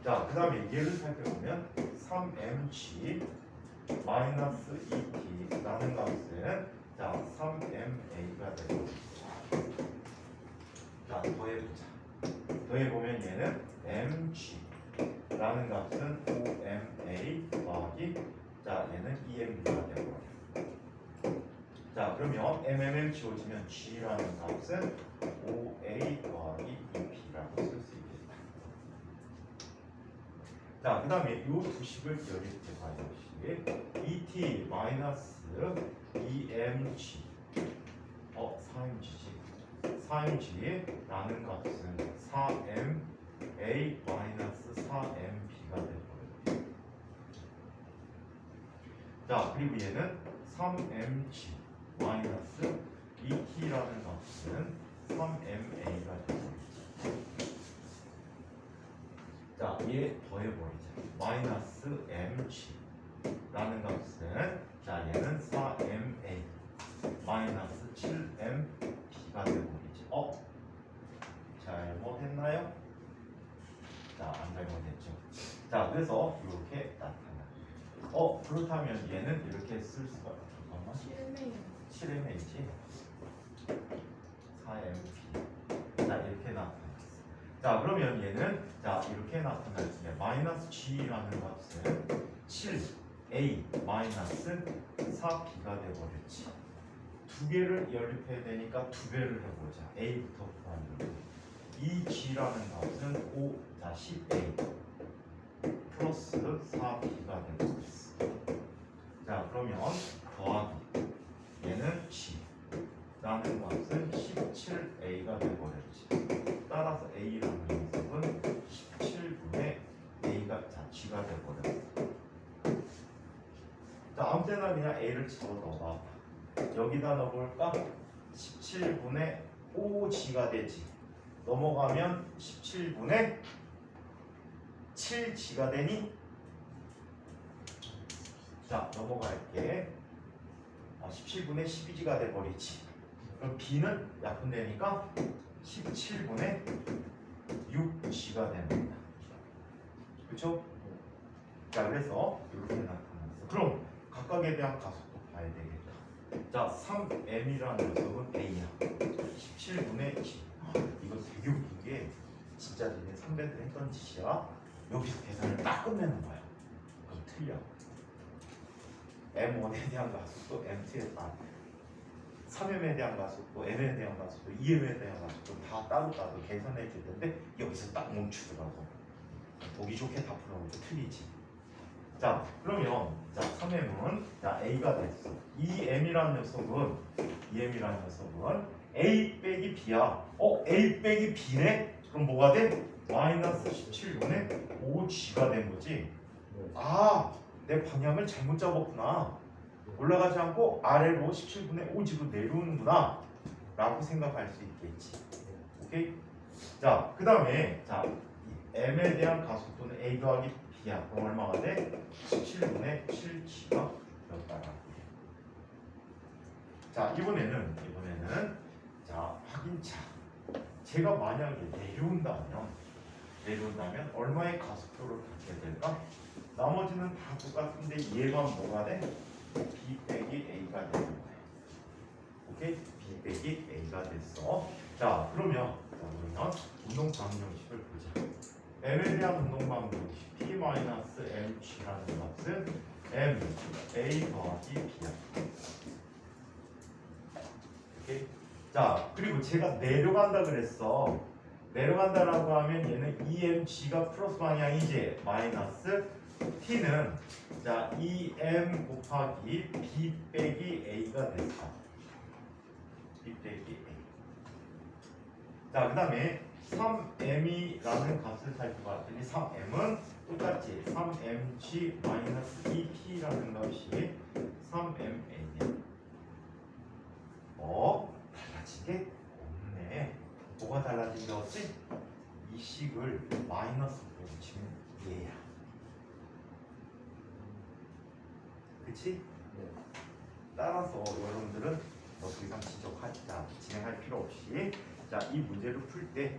자, 그 다음에 얘를 살펴보면 3mg 마이너스 2t라는 값은 자 3ma가 되고, 자 더해보자. 더해보면 얘는 mg라는 값은 5ma 더하기 자 얘는 2mb가 되고, 자 그러면 mmm 지워지면 g라는 값은 5a 더하기 2p라고 쓸 수 있겠다. 자, 그 다음에 이 두 식을 연립해 봐요. 2t 마이너스 2mg 4mg라는 값은 4ma 마이너스 4mb가 되고요. 자, 그리고 얘는 3mg 마이너스 2t라는 값은 3ma가 되고, 자, 얘 더해버리자. 마이너스 mg라는 값은 자 얘는 4ma 마이너스 7mb가 되버리지. 잘못했나요? 자, 안 잘못했죠. 자, 그래서 이렇게 나타나. 그렇다면 얘는 이렇게 쓸 수가 잠깐만. 7ma지. 4mp. 자, 이렇게 나타났어. 자, 그러면 얘는 자 이렇게 나타날 때 마이너스 g라는 값은 7a 마이너스 4b가 되버렸지. 두 개를 연립해야 되니까 두 배를 해보자. a부터 구하는. 이 g라는 값은 5, 자 10a 플러스 4b가 되버렸어. 자, 그러면 더하기 얘는 g라는 값은 17a가 되버렸지. 따라서 a라는 녀석은 17분의 a가 g가 되버렸어. 자, 아무 때나 그냥 a를 집어 넣어봐. 여기다 넣어볼까? 17분의 5g가 되지. 넘어가면 17분의 7g가 되니? 자, 넘어갈게. 17분의 12g가 돼버리지. 그럼 b는 약분되니까 17분의 6g가 됩니다. 그렇죠? 자, 그래서 이렇게 나타났어. 그럼 각각에 대한 가속도 봐야 되겠다. 자, 3m이라는 녀석은 a야. 17분의 20. 이거 되게 웃긴 게 진짜 니네 선배들 했던 짓이야. 여기서 계산을 딱 끝내는 거야. 그럼 틀려. m1에 대한 가속도, m2에 대한 3m에 대한 가속도, m에 대한 가속도, 2m에 대한 가속도 다 따로따로 계산해 줄 텐데 여기서 딱 멈추더라고. 보기 좋게 다 풀어놓고 틀리지. 자, 그러면 자 3m은 자 a가 됐어. 이 m이라는 녀석은 a 빼기 b야. a 빼기 b네? 그럼 뭐가 돼? 마이너스 17분의 5g가 된 거지. 아, 내 방향을 잘못 잡았구나. 올라가지 않고 아래로 17분의 5g로 내려오는구나 라고 생각할 수 있겠지. 오케이? 자, 그 다음에 자 m에 대한 가속도는 a 더하기 b야. 그럼 얼마가 돼? 17분의 7g가 되었다. 자, 이번에는 자 확인차. 제가 만약에 내려온다면 얼마의 가속도를 갖게 될까? 나머지는 다 똑같은데 얘만 뭐가 돼? b 빼기 a가 되는 거야. 오케이? b 빼기 a가 됐어. 자, 그러면 우리는 운동 방정식을 보자. m에 대한 운동 방정식 p-mg라는 값은 m a 더하기 b야. 오케이? 자, 그리고 제가 내려간다 그랬어. 내려간다라고 하면 얘는 2mg가 플러스 방향이지. 마이너스 t는 자 2m 곱하기 b 빼기 a가 됐어. b 빼기 a. 자, 그 다음에 3m이라는 값을 살펴봤더니 3m은 똑같이 3mg 마이너스 2p라는 값이 3ma냐. 달라진 게 없네. 뭐가 달라진 게 없지? 이 식을 마이너스로 붙이면 얘야. 그치? 따라서 여러분들은 더 이상 진행할 필요 없이 자, 이 문제를 풀 때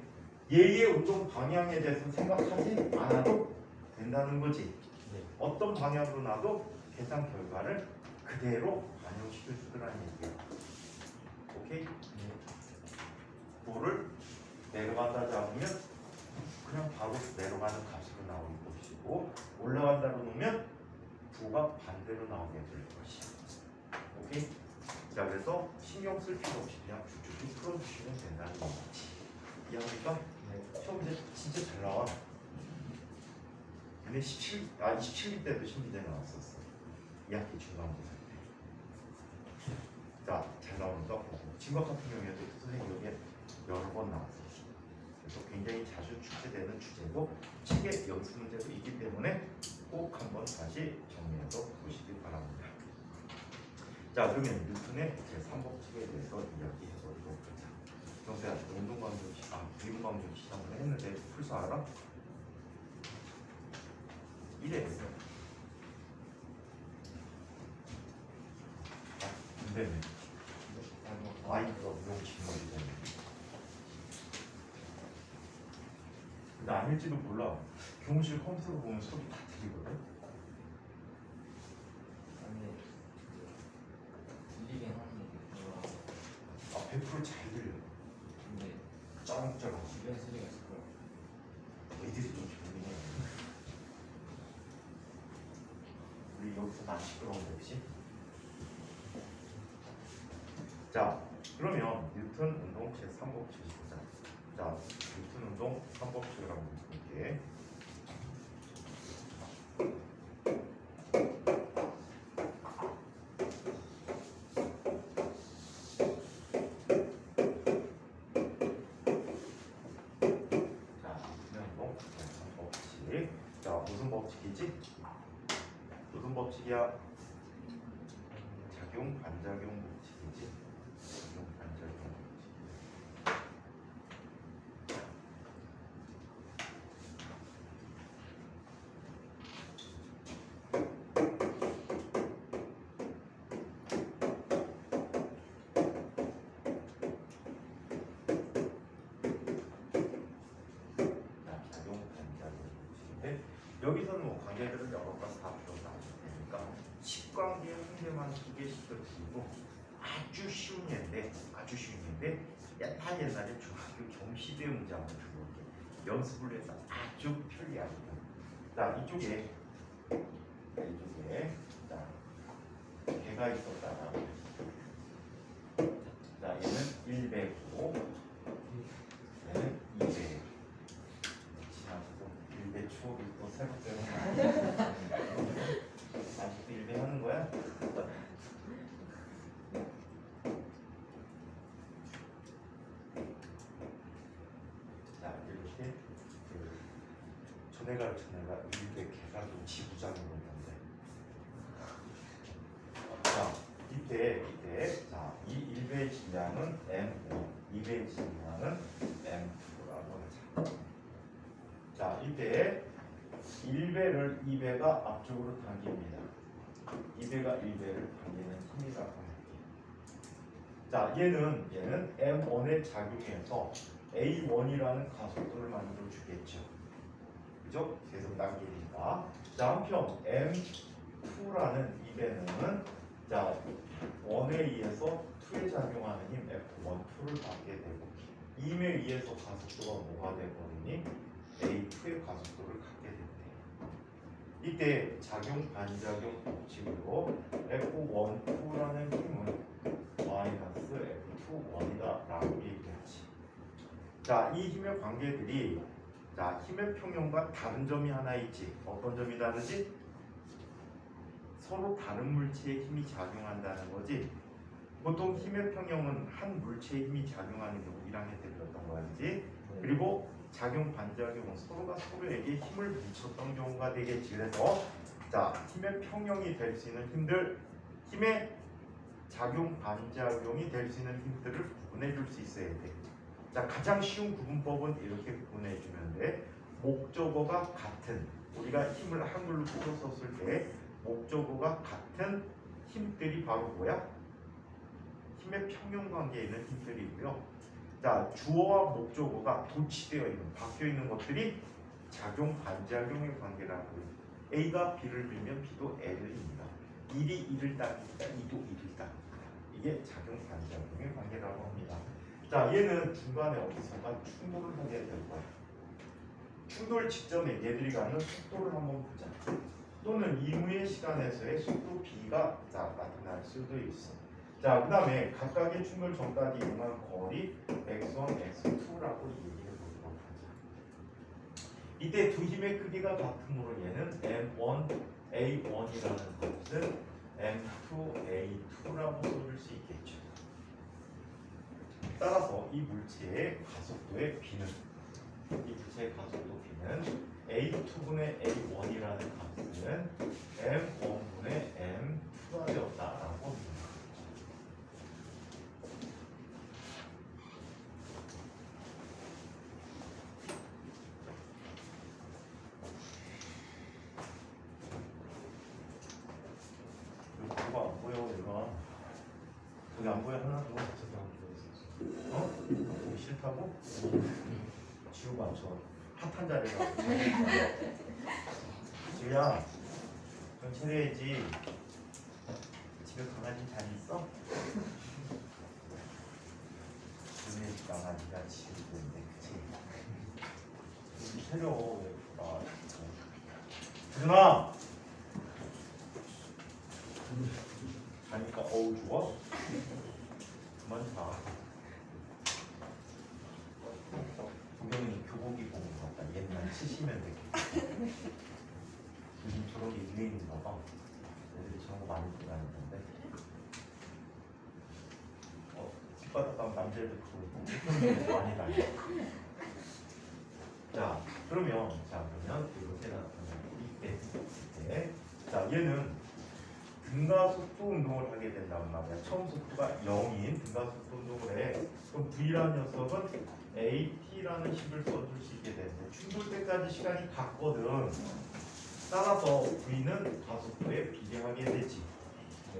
얘의 운동 방향에 대해서 생각하지 않아도 된다는 거지. 네. 어떤 방향으로 놔도 계산 결과를 그대로 반영시킬 수 있다는 얘기야. 오케이? 부를 내려간다 잡으면 그냥 바로 내려가는 값으로 나올 것이고 올라간다로 놓으면 부가 반대로 나오게 될 것이야. 오케이? 자, 그래서 신경 쓸 필요 없이 그냥 쭉쭉 풀어주시면 된다는 거지. 이해합니까? 시험 문제 진짜 잘 나와. 근데 27기 때도 신기대 나왔었어. 2학기 중간고사 때. 자, 잘 나오니까 보고. 진각 같은 경우에도 선생님 여기에 여러 번 나왔었어. 그래서 굉장히 자주 출제되는 주제고 책의 연습 문제도 있기 때문에 꼭 한번 다시 정리해서 보시기 바랍니다. 자, 그러면 뉴턴의 제3법칙에 대해서 이야기해 보도록 하자. 경수야, 운동방정식, 미분방정식 한번 했는데 풀 줄 알아? 이래. 근데 아이가 용침머리 되네. 근데 아닐지도 몰라. 교무실 컴퓨터로 보면 소리 다 들리거든. 들리긴 하는데 뭐라 100%잘 들려. 근데 쩌렁쩌렁. 주변 소리가 있을 거야. 너희들이 좀 조용히 해. 우리 여기서 안 시끄러운데, 그치? 자, 그러면 뉴턴 운동 제3법칙을 보자. 자, 뉴턴 운동 3법칙을 한번 볼게. 무슨 법칙이지? 무슨 법칙이야? 작용 반작용 법칙이지. 작용 반작용 법칙. 자, 작용 반작용 법칙인데 여기서는 뭐 관계들을 여러 가지 다 풀어서 아실 테니까 식관계 한 개만 두 개씩을 두고 아주 쉬운 예인데 옛날에 중학교 경시대 문제 한번 풀어볼게. 연습을 해서 아주 편리하거든. 자, 이쪽에 자 개가 있었다가 자 얘는 1배고 얘는 2배. 지나서 1배 추억이 또 새록새록 아직도 1배 하는 거야? 자, 이렇게 전에 가르친 애가 1배 계산도 지부장으로 있는데 자, 이때 자, 이 1배의 질량은 M1, 2배의 질량은 M2라고 하자. 자, 이때 1배를 2배가 앞쪽으로 당깁니다. 2배가 1배를 당기는 힘이라고 할게요. 자, 얘는 M1에 작용해서 A1이라는 가속도를 만들어 주겠죠. 그죠? 계속 당기니까. 자, 한편 M2라는 2배는 자, 1에 의해서 2에 작용하는 힘 F1, 2를 받게 되고 2에 의해서 가속도가 뭐가 되거든요? A2에 F2의 가속도를 갖게 된대요. 이때 작용 반작용 법칙으로 F1, 2라는 힘은 마이너스 F2, 1이다 라고 얘기하지. 자, 이 힘의 관계들이 자, 힘의 평형과 다른 점이 하나 있지. 어떤 점이 다르지? 서로 다른 물체에 힘이 작용한다는 거지. 보통 힘의 평형은 한 물체에 힘이 작용하는 경우 1학년 때 배웠던 거지. 그리고 작용 반작용은 서로가 서로에게 힘을 미쳤던 경우가 되겠지. 그래서 자, 힘의 평형이 될 수 있는 힘들, 힘의 작용 반작용이 될 수 있는 힘들을 구분해 줄 수 있어야 돼. 자, 가장 쉬운 구분법은 이렇게 구분해 주면 돼. 목적어가 같은, 우리가 힘을 한글로 풀어 썼을 때 목적어가 같은 힘들이 바로 뭐야? 힘의 평형 관계에 있는 힘들이고요. 자, 주어와 목적어가 도치되어 있는, 바뀌어 있는 것들이 작용 반작용의 관계라고 해요. A가 B를 들면 B도 L입니다. 1이 1을 따르니까 2도 1을 따릅니다. 이게 작용 반작용의 관계라고 합니다. 자, 얘는 중간에 어디선가 충돌을 하게 될 거야. 충돌 직전에 얘들이 갖는 속도를 한번 보자. 또는 이후의 시간에서의 속도 B가 자, 나타날 수도 있어. 자, 그 다음에 각각의 충돌 전까지 이용한 거리 x1, x2라고 얘기해 보도록 하자. 이때 두 힘의 크기가 같으므로 얘는 M1, A1이라는 것은 M2, A2라고 써줄 수 있겠죠. 따라서 이 물체의 가속도의 B는, 이 물체의 가속도 B는 A2분의 A1이라는 값은 M1분의 M2가 되었다라고 합니다. 이거 안 보여, 얘가. 저기 안 보여, 하나도. 어? 보기 싫다고? 지우고 앉혀. 핫한 자리가. 지우야, 좀 차려야지. 집에 강아지 잘 있어? 집에 강아지가 지우는데, 그치? 좀 차려. 주준아! 자니까 어우 좋아? 그만 자. 분명히 교복 입고 온 것 같다. 옛날 70년대. 요즘 저런 게 유행인가 봐. 애들이 저런 거 많이 입고 다니는데. 뒷바닥 가면 남자애들 그거 입고 많이 다녀. 자, 그러면 이렇게 나타나는 이때. 자, 얘는 등가속도 운동을 하게 된단 말이야. 처음 속도가 0인 등가속도 운동을 해. 그럼 V라는 녀석은 AT라는 식을 써줄 수 있게 되는데 충돌 때까지 시간이 같거든. 따라서 V는 가속도에 비례하게 되지.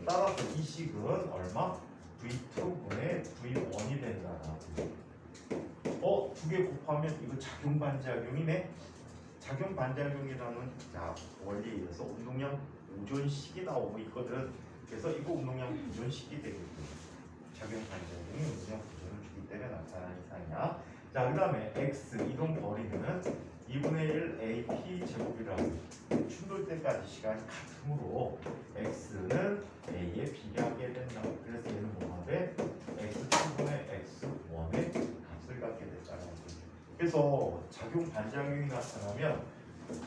따라서 이 식은 얼마? V2분의 V1이 된다라고. 두 개 곱하면 이거 작용 반작용이네. 작용 반작용이라는 자, 원리에 의해서 운동량 보존식이 나오고 있거든. 그래서 이거 운동량 보존식이 되거든. 작용 반작용이 운동량 보존을 주기 때문에 나타나는 이상이야. 자, 그 다음에 x 이동 거리는 2분의 1 AP 제곱이라고. 충돌 때까지 시간이 같으므로 x는 a에 비례하게 된다. 그래서 얘는 뭐가 돼? x2분의 x1의 값을 갖게 된다는 거죠. 그래서 작용 반작용이 나타나면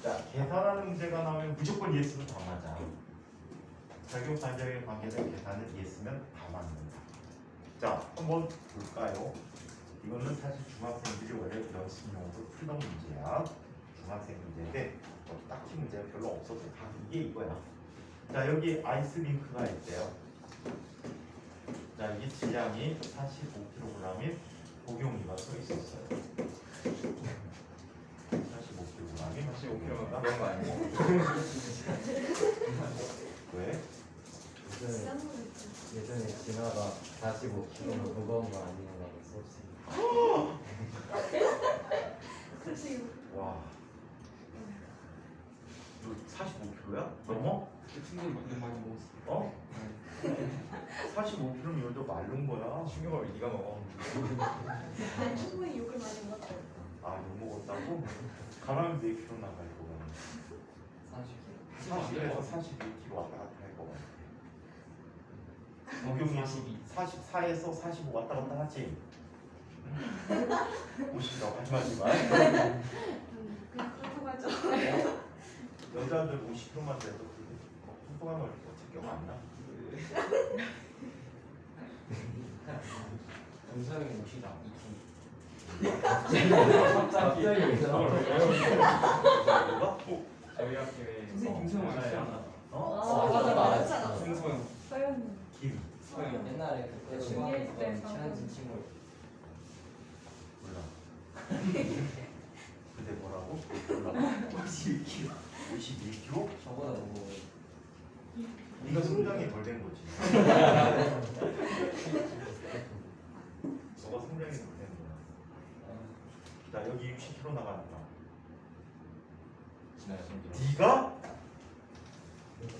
자, 계산하는 문제가 나오면 무조건 예스는 다 맞아. 작용 반작용의 관계는 계산은 예스면 다 맞는다. 자, 한번 볼까요? 이거는 사실 중학생들이 원래 연습용으로 풀던 문제야. 중학생 문제인데 딱히 문제가 별로 없어서 다 이게 이거야. 자, 여기 아이스링크가 있대요. 자, 이게 질량이 45kg인 복용이가 써 있었어요. 45kg이 45kg 그런 거 아니고. 왜? 예전에 진화가 45kg는 무거운 거 아니냐고 썼습니다. 와, 너 45kg야? 넘어? 충분히 많이 먹었어. 어? 45kg면 이거 마른 거야. 충격을 네가 먹어. 충분히 욕을 많이 먹었다. 아욕 먹었다고? 가라면 몇 킬로 나갈 거 같아? 40에서 41kg 왔다 갔다 할 거 같아. 적용이 44에서 45 왔다 갔다 하지. 50이라고 하지 마지만. 뚱뚱하죠. 여자들 50kg만 돼도 그게 뚱뚱한 걸 어떻게 기억 안 나? 정서형이 옷이다. 갑자기 누가? 저희 학교에 선생님 김성호 하나에 있어요? 하나. 어? 맞아, 맞아. 김성호 서현. 김. 소영이 옛날에 그때 중학교 때 친한 친구. 몰라. 근데 뭐라고? 몰라. 51kg. 51kg? 저보다 너무 네가 성장이 덜 된 거지. 너가 성장이 덜 된 거야. 나 여기 60kg 나가니까. 지나요 성질. 네가?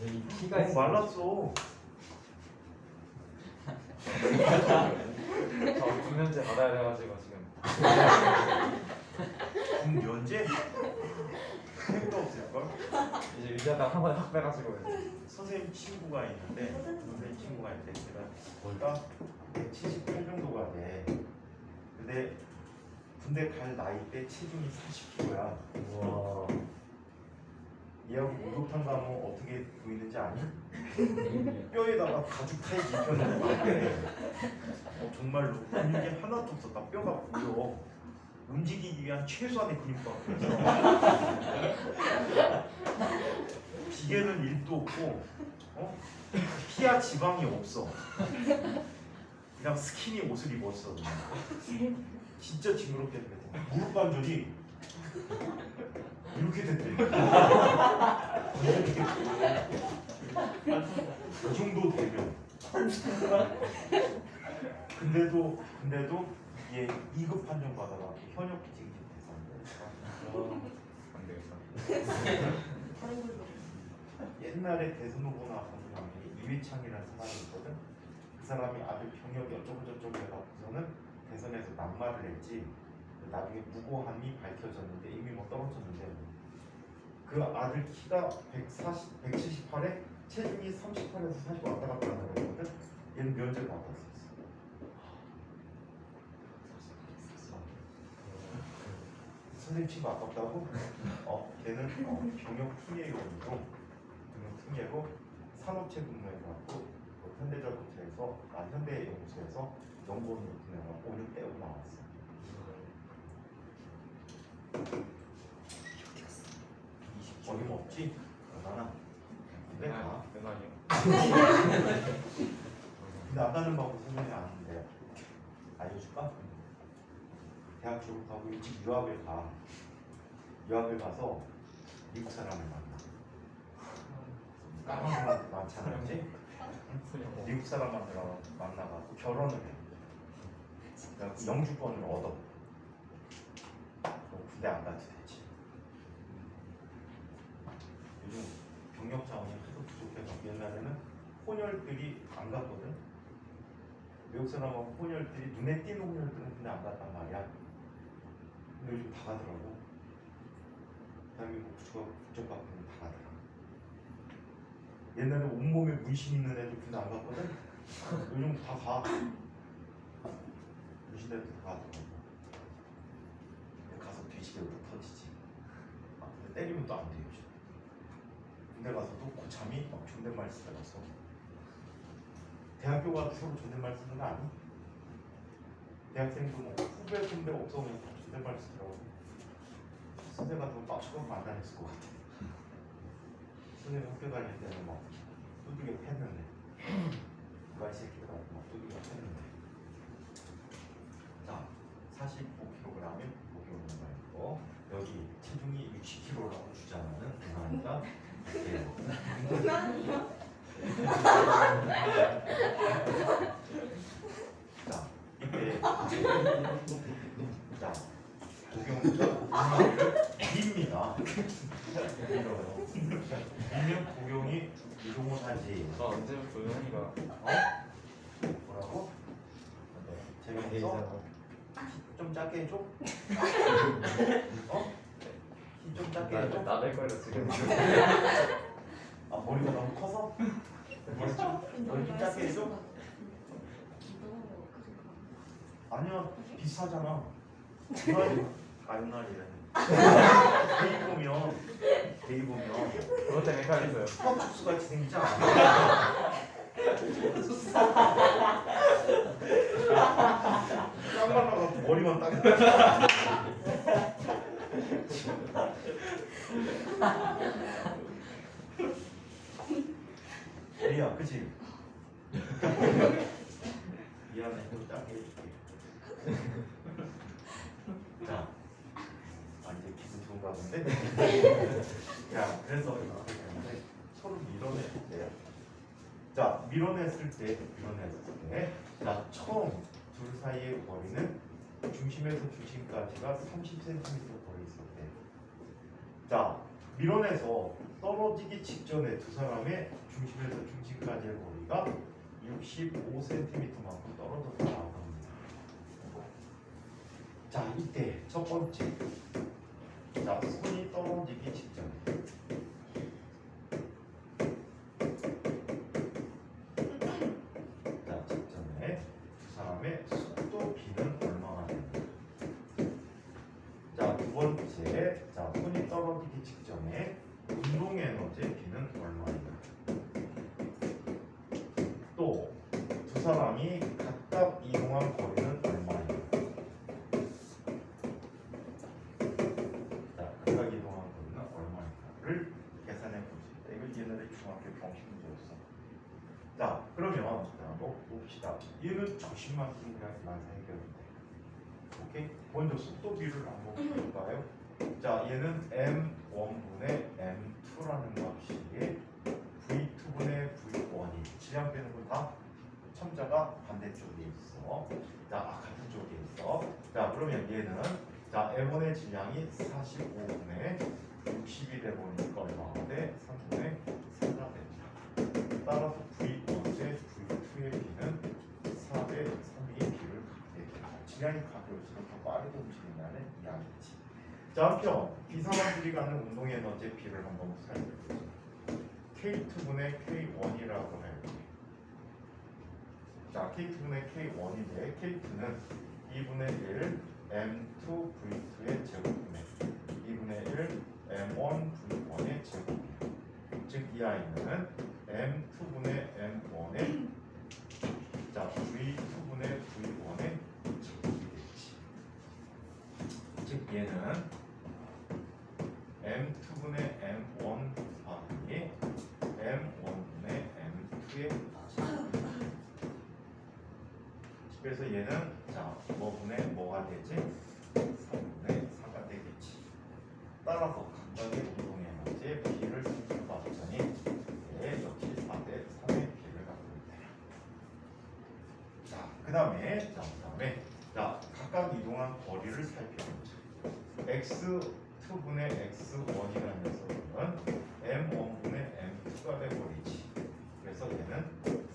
이 키가 너무 말랐어. 저 중면제 받아야 돼가지고 지금. 면제? 택도 없을걸? 이제 의자당 한 번에 확 빼가지고 선생님 친구가 있는데 선생님 친구가 있는데 제가 뭘까 178 정도가 돼. 근데 군대 갈 나이 때 체중이 40kg야. 우와. 얘하고 목욕탕 가면 어떻게 보이는지 아니? 뼈에다가 가죽 타입 입혀놓은 거 같아. 정말로 근육이 하나도 없었다. 뼈가 보여. 움직이기 위한 최소한의 근육과 그래서 비계는 1도 없고 피하 지방이 없어. 그냥 스키니 옷을 입었어. 그냥. 진짜 징그럽게 됐어. 무릎 관절이 이렇게 됐대. 이 정도 되면. 근데도 얘 2급 판정 받아가 현역 징집했었는데 안 되겠다. 다른 걸로. 옛날에 대선 후보 나왔던 사람이 이회창이라는 사람이 있거든. 그 사람이 아들 병역이 어쩌고 저쩌고 해갖고서는 대선에서 낙마를 했지. 나중에 무고함이 밝혀졌는데 이미 뭐 떨어졌는데 그 아들 키가 178에 체중이 38에서 40 왔다 갔다 하는 거거든. 얘는 면접 받았었어. 선생님 친구 아깝다고? 걔는 병역 특례요원이고 병역 특례로 산업체 근무해갖고 현대자동차에서 현대연구소에서 연구원으로 분해하고 5년 떼고 나왔어. 어림없지? 얼마나? 근데 가. 대단해요. 근데 아까는 방법 설명이 아는데 알려줄까? 대학 졸업하고 일찍 유학을 가. 유학을 가서 미국 사람을 만나. 까만 사람 많잖아, 그렇지? 미국 사람들하고 만나가지고 결혼을 해. 그러니까 영주권을 얻어. 군대 안 가도 되지. 요즘 병역 자원이 하도 부족해서 옛날에는 혼혈들이 안 갔거든. 외국 사람하고 혼혈들이 눈에 띄는 혼혈들은 군대 안 갔단 말이야. 근데 요즘 다 가더라고. 대한민국 국적받고는 다 가더라. 옛날에 온몸에 문신 있는 애들 군대 안 갔거든. 요즘 다 가. 문신 애들 다 가더라고. 가서 뒤지게 울어 터지지. 근데 때리면 또 안 돼 요즘. 군대 가서도 고참이 막 존댓말 쓰다가서 대학교 가도 서로 존댓말 쓰는 거 아니? 대학생도 뭐 후배 선배 없어 그냥 존댓말 쓰더라고. 선배 같은 거 빠져가면 안 다녔을 것 같아. 선생님 학교 다닐 때는 막 두들겨 팼는데 누가 이 새끼들아 막 두들겨 팼는데. 자 45kg에 목이 오는 거 있고 여기 체중이 60kg라고 주장하는 누나니까 자 이때 자 고경자 밉니다. 밀면 고경이 이러고 사지. 저 언제부터 은현이가 뭐라고? 재밌어? 자 좀 작게 해줘? 어? 키 좀 작게 나 해줘? 나댈 거려 지금. 아 머리가 너무 커서? 머리 좀 작게 해줘? 아니야 비슷하잖아. 가윤날이라니. 데이 보면 그것 때문에 헷갈렸어요. 스파크스 같이 생기지 않아? 땀 발라갖고 머리만 딱. 에이야, 그치? 미안해, 좀 작게 해줄게. 자, 이제 기분 좋은가 본데? 야, 그래서 이렇게 되는데 서로 밀어내야 돼요. 자, 밀어냈을 때, 자, 처음 둘 사이의 거리는 중심에서 중심까지가 30cm 거리 있을 때. 자, 밀어내서 떨어지기 직전에 두 사람의 중심에서 중심까지의 거리가 65cm만큼 떨어져서 나옵니다. 자, 이때 첫 번째. 자, 손이 떨어지기 직전에. 자, 직전에 두 사람의 속도 B는 얼마가 됩니까? 자, 두 번째. 자, 손이 떨어지기 직전에 운동 에너지 B는 얼마인가? 또 두 사람이 각각 이동한 거리는 얼마인가? 자, 각각 이동한 거리는 얼마인가를 계산해 봅시다. 이거 옛날에 중학교 공식 문제였어. 자, 그러면 자, 봅시다. 얘는 조심만큼 그냥 해결이 돼. 오케이? 먼저 속도 비를 한번 볼까요? 자, 얘는 m1분의 m2라는 값이 v2분의 v1이 질량 빼는 건 다 첨자가 반대쪽에 있어. 자, 같은 쪽에 있어. 자, 그러면 얘는 자, m1의 질량이 45분의 60이 돼 보니까 얼마가 돼? 3분의 4가 됩니다. 따라서 v1 대 v2의 비는 4대 3의 비를 갖게 됩니다. 질량이 가까울수록 더 빠르게 움직인다는 이야기지. 자, 한편 이 사람들이 갖는 운동 에너지의 비를 한번 살펴보죠. K2분의 K1이라고 할게요. 자, K2분의 K1인데 K2는 2분의 1 M2V2의 제곱분의 2분의 1 M1V1의 제곱이에요. 즉 이 아이는 M2분의 M1의 자, V2분의 V1의 제곱이 되지. 즉 얘는 M2분의 M1 곱하기 M1분의 M2의 그래서 얘는 자, 뭐분의 뭐가 되지? 3분의 4가 되겠지. 따라서 각각의 운동 에너지의 비를 살펴봤더니 얘 역시 4대 3의 비를 갖고 있다. 자, 그다음에 자, 각각 이동한 거리를 살펴보자. x2분의 x1이라는 녀석은 m1분의 m2가 돼버리지. 그래서 얘는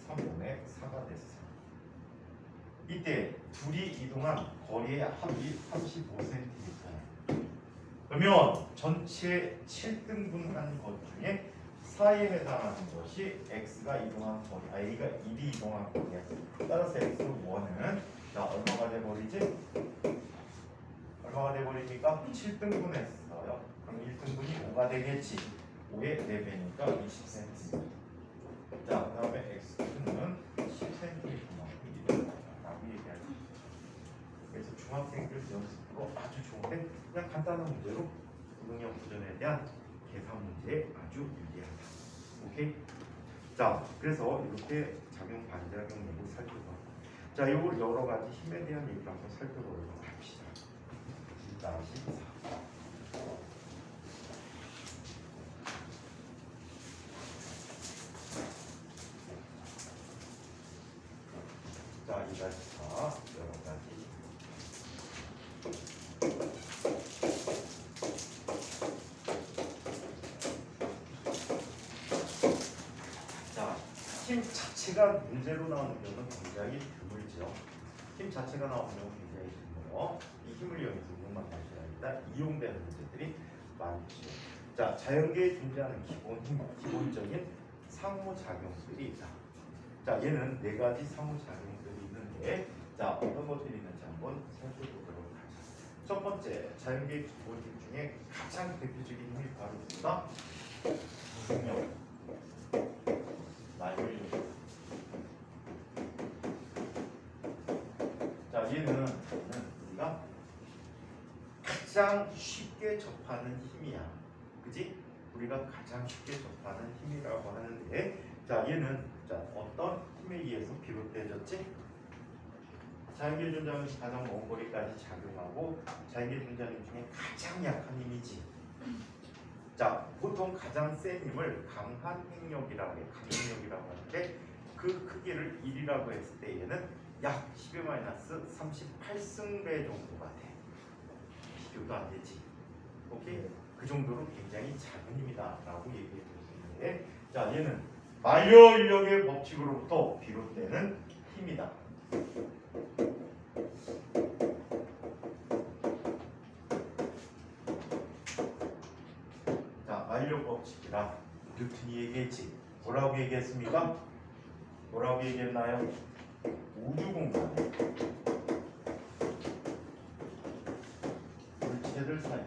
3분의 4가 됐어. 이때 둘이 이동한 거리의 합이 35cm. 그러면 전체 7등분한 것 중에 4에 해당하는 것이 x가 이동한 거리, a가 1이 이동한 거리야. 따라서 x1은 자, 얼마가 돼버리지? 얼마가 돼버리니까 7등분했어요. 그럼 1등분이 5가 되겠지. 5의 4배니까 20cm. 자, 그 다음에 x2는 10cm만큼 이동한다라고 얘기할 수 있죠. 그래서 중학생들 연습으로 아주 좋은데 그냥 간단한 문제로 고등형 부전에 대한 계산 문제에 아주 유리하다. 오케이? 자, 그래서 이렇게 작용 반작용 얘기를 살펴봐. 자, 요걸 여러 가지 힘에 대한 얘기를 한번 살펴보도록 합시다. 2-4. 자, 2-4 여러 가지. 자, 힘 자체가 문제로 나오는 경우는 굉장히 드물죠. 힘 자체가 나오는 경우는 굉장히 드물어. 힘을 이용해서 이것만 단순히 아니라 이용되는 문제들이 많죠. 자, 자연계에 존재하는 기본적인 상호작용들이 있다. 자, 얘는 네 가지 상호작용들이 있는데, 자, 어떤 것들이 있는지 한번 살펴보도록 하죠. 첫 번째, 자연계의 기본 힘 중에 가장 대표적인 힘이 바로 뭐다? 중력, 만유력. 자, 얘는 우리가 가장 쉽게 접하는 힘이야. 그지? 우리가 가장 쉽게 접하는 힘이라고 하는데, 자, 얘는 자, 어떤 힘에 의해서 비롯되어졌지? 자연계 존재하는 가장 먼 거리까지 작용하고 자연계 존재하는 중에 가장 약한 힘이지. 자, 보통 가장 센 힘을 강한 행력이라고 해. 강행력이라고 하는데 그 크기를 1이라고 했을 때 얘는 약 10의 마이너스 38승배 정도가 돼. 비교도 안 되지. 오케이? 그 정도로 굉장히 작은 힘이다라고 얘기해 볼 수 있는데, 자, 얘는 만유 인력의 법칙으로부터 비롯되는 힘이다. 자, 만유력 법칙이라 뉴턴이 얘기했지. 뭐라고 얘기했습니까? 뭐라고 얘기했나요? 우주 공간에 물체들 사이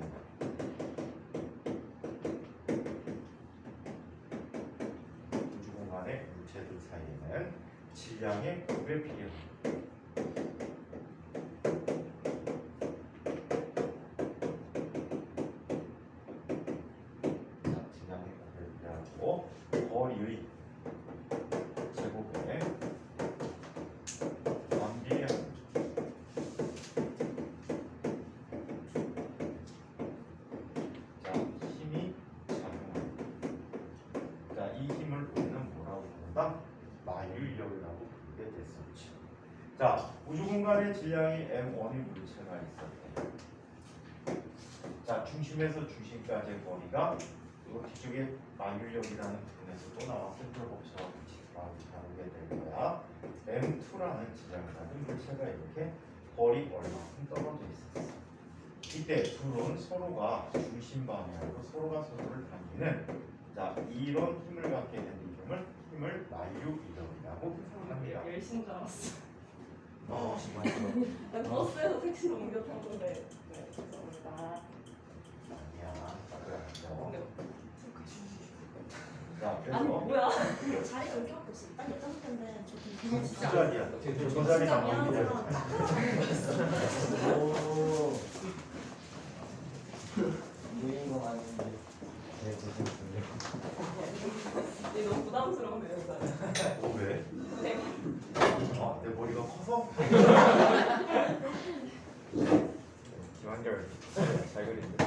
우주 공간의 물체들 사이에는 질량의 9배 필요합니다. 질량의 9배 필요하고 거리의 제곱에 완비례한 거죠. 자, 힘이 작용합니다. 자, 이 힘을 우리는 뭐라고 부른다? 만유인력이라고 부르게 됐었죠. 자, 우주 공간의 질량이 m1의 물체가 있었대. 자, 중심에서 중심까지의 거리가 이 뒤쪽에 만유인력이라는 부분에서 또 나와 센터 법칙하고 다르게 될 거야. m2라는 질량을 가진 물체가 이렇게 거리 얼마큼 떨어져 있었어. 이때 둘은 서로가 중심 방향으로 서로가 서로를 당기는, 자, 이런 힘을 갖게 된 힘을 만유인력이라고 합니다. 열심인 줄 알았어. 정말 난 버스에서 택시로 옮겨 타는데. 네, 죄송합니다. 아니야. 근데 자, 아니 그래서 뭐야? 자리가 여기밖에 없어. 딴 여자 텐데 저기 두 진짜 자리야. 저 자리 남아 있는 오. 유인공 아닌데. 네, 죄송해요. 이게 너무 부담스러운데요, 일단. 왜? 네. 내 머리가 커서? 김한결 잘 그리는데.